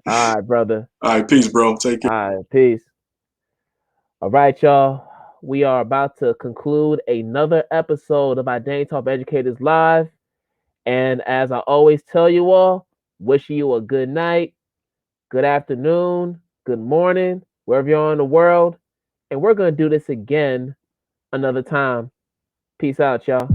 All right, brother. All right, peace, bro. Take All care. right, peace. All right, y'all. We are about to conclude another episode of Identity Talk Educators Live. And as I always tell you all, wishing you a good night, good afternoon, good morning, wherever you are in the world. And we're going to do this again another time. Peace out, y'all.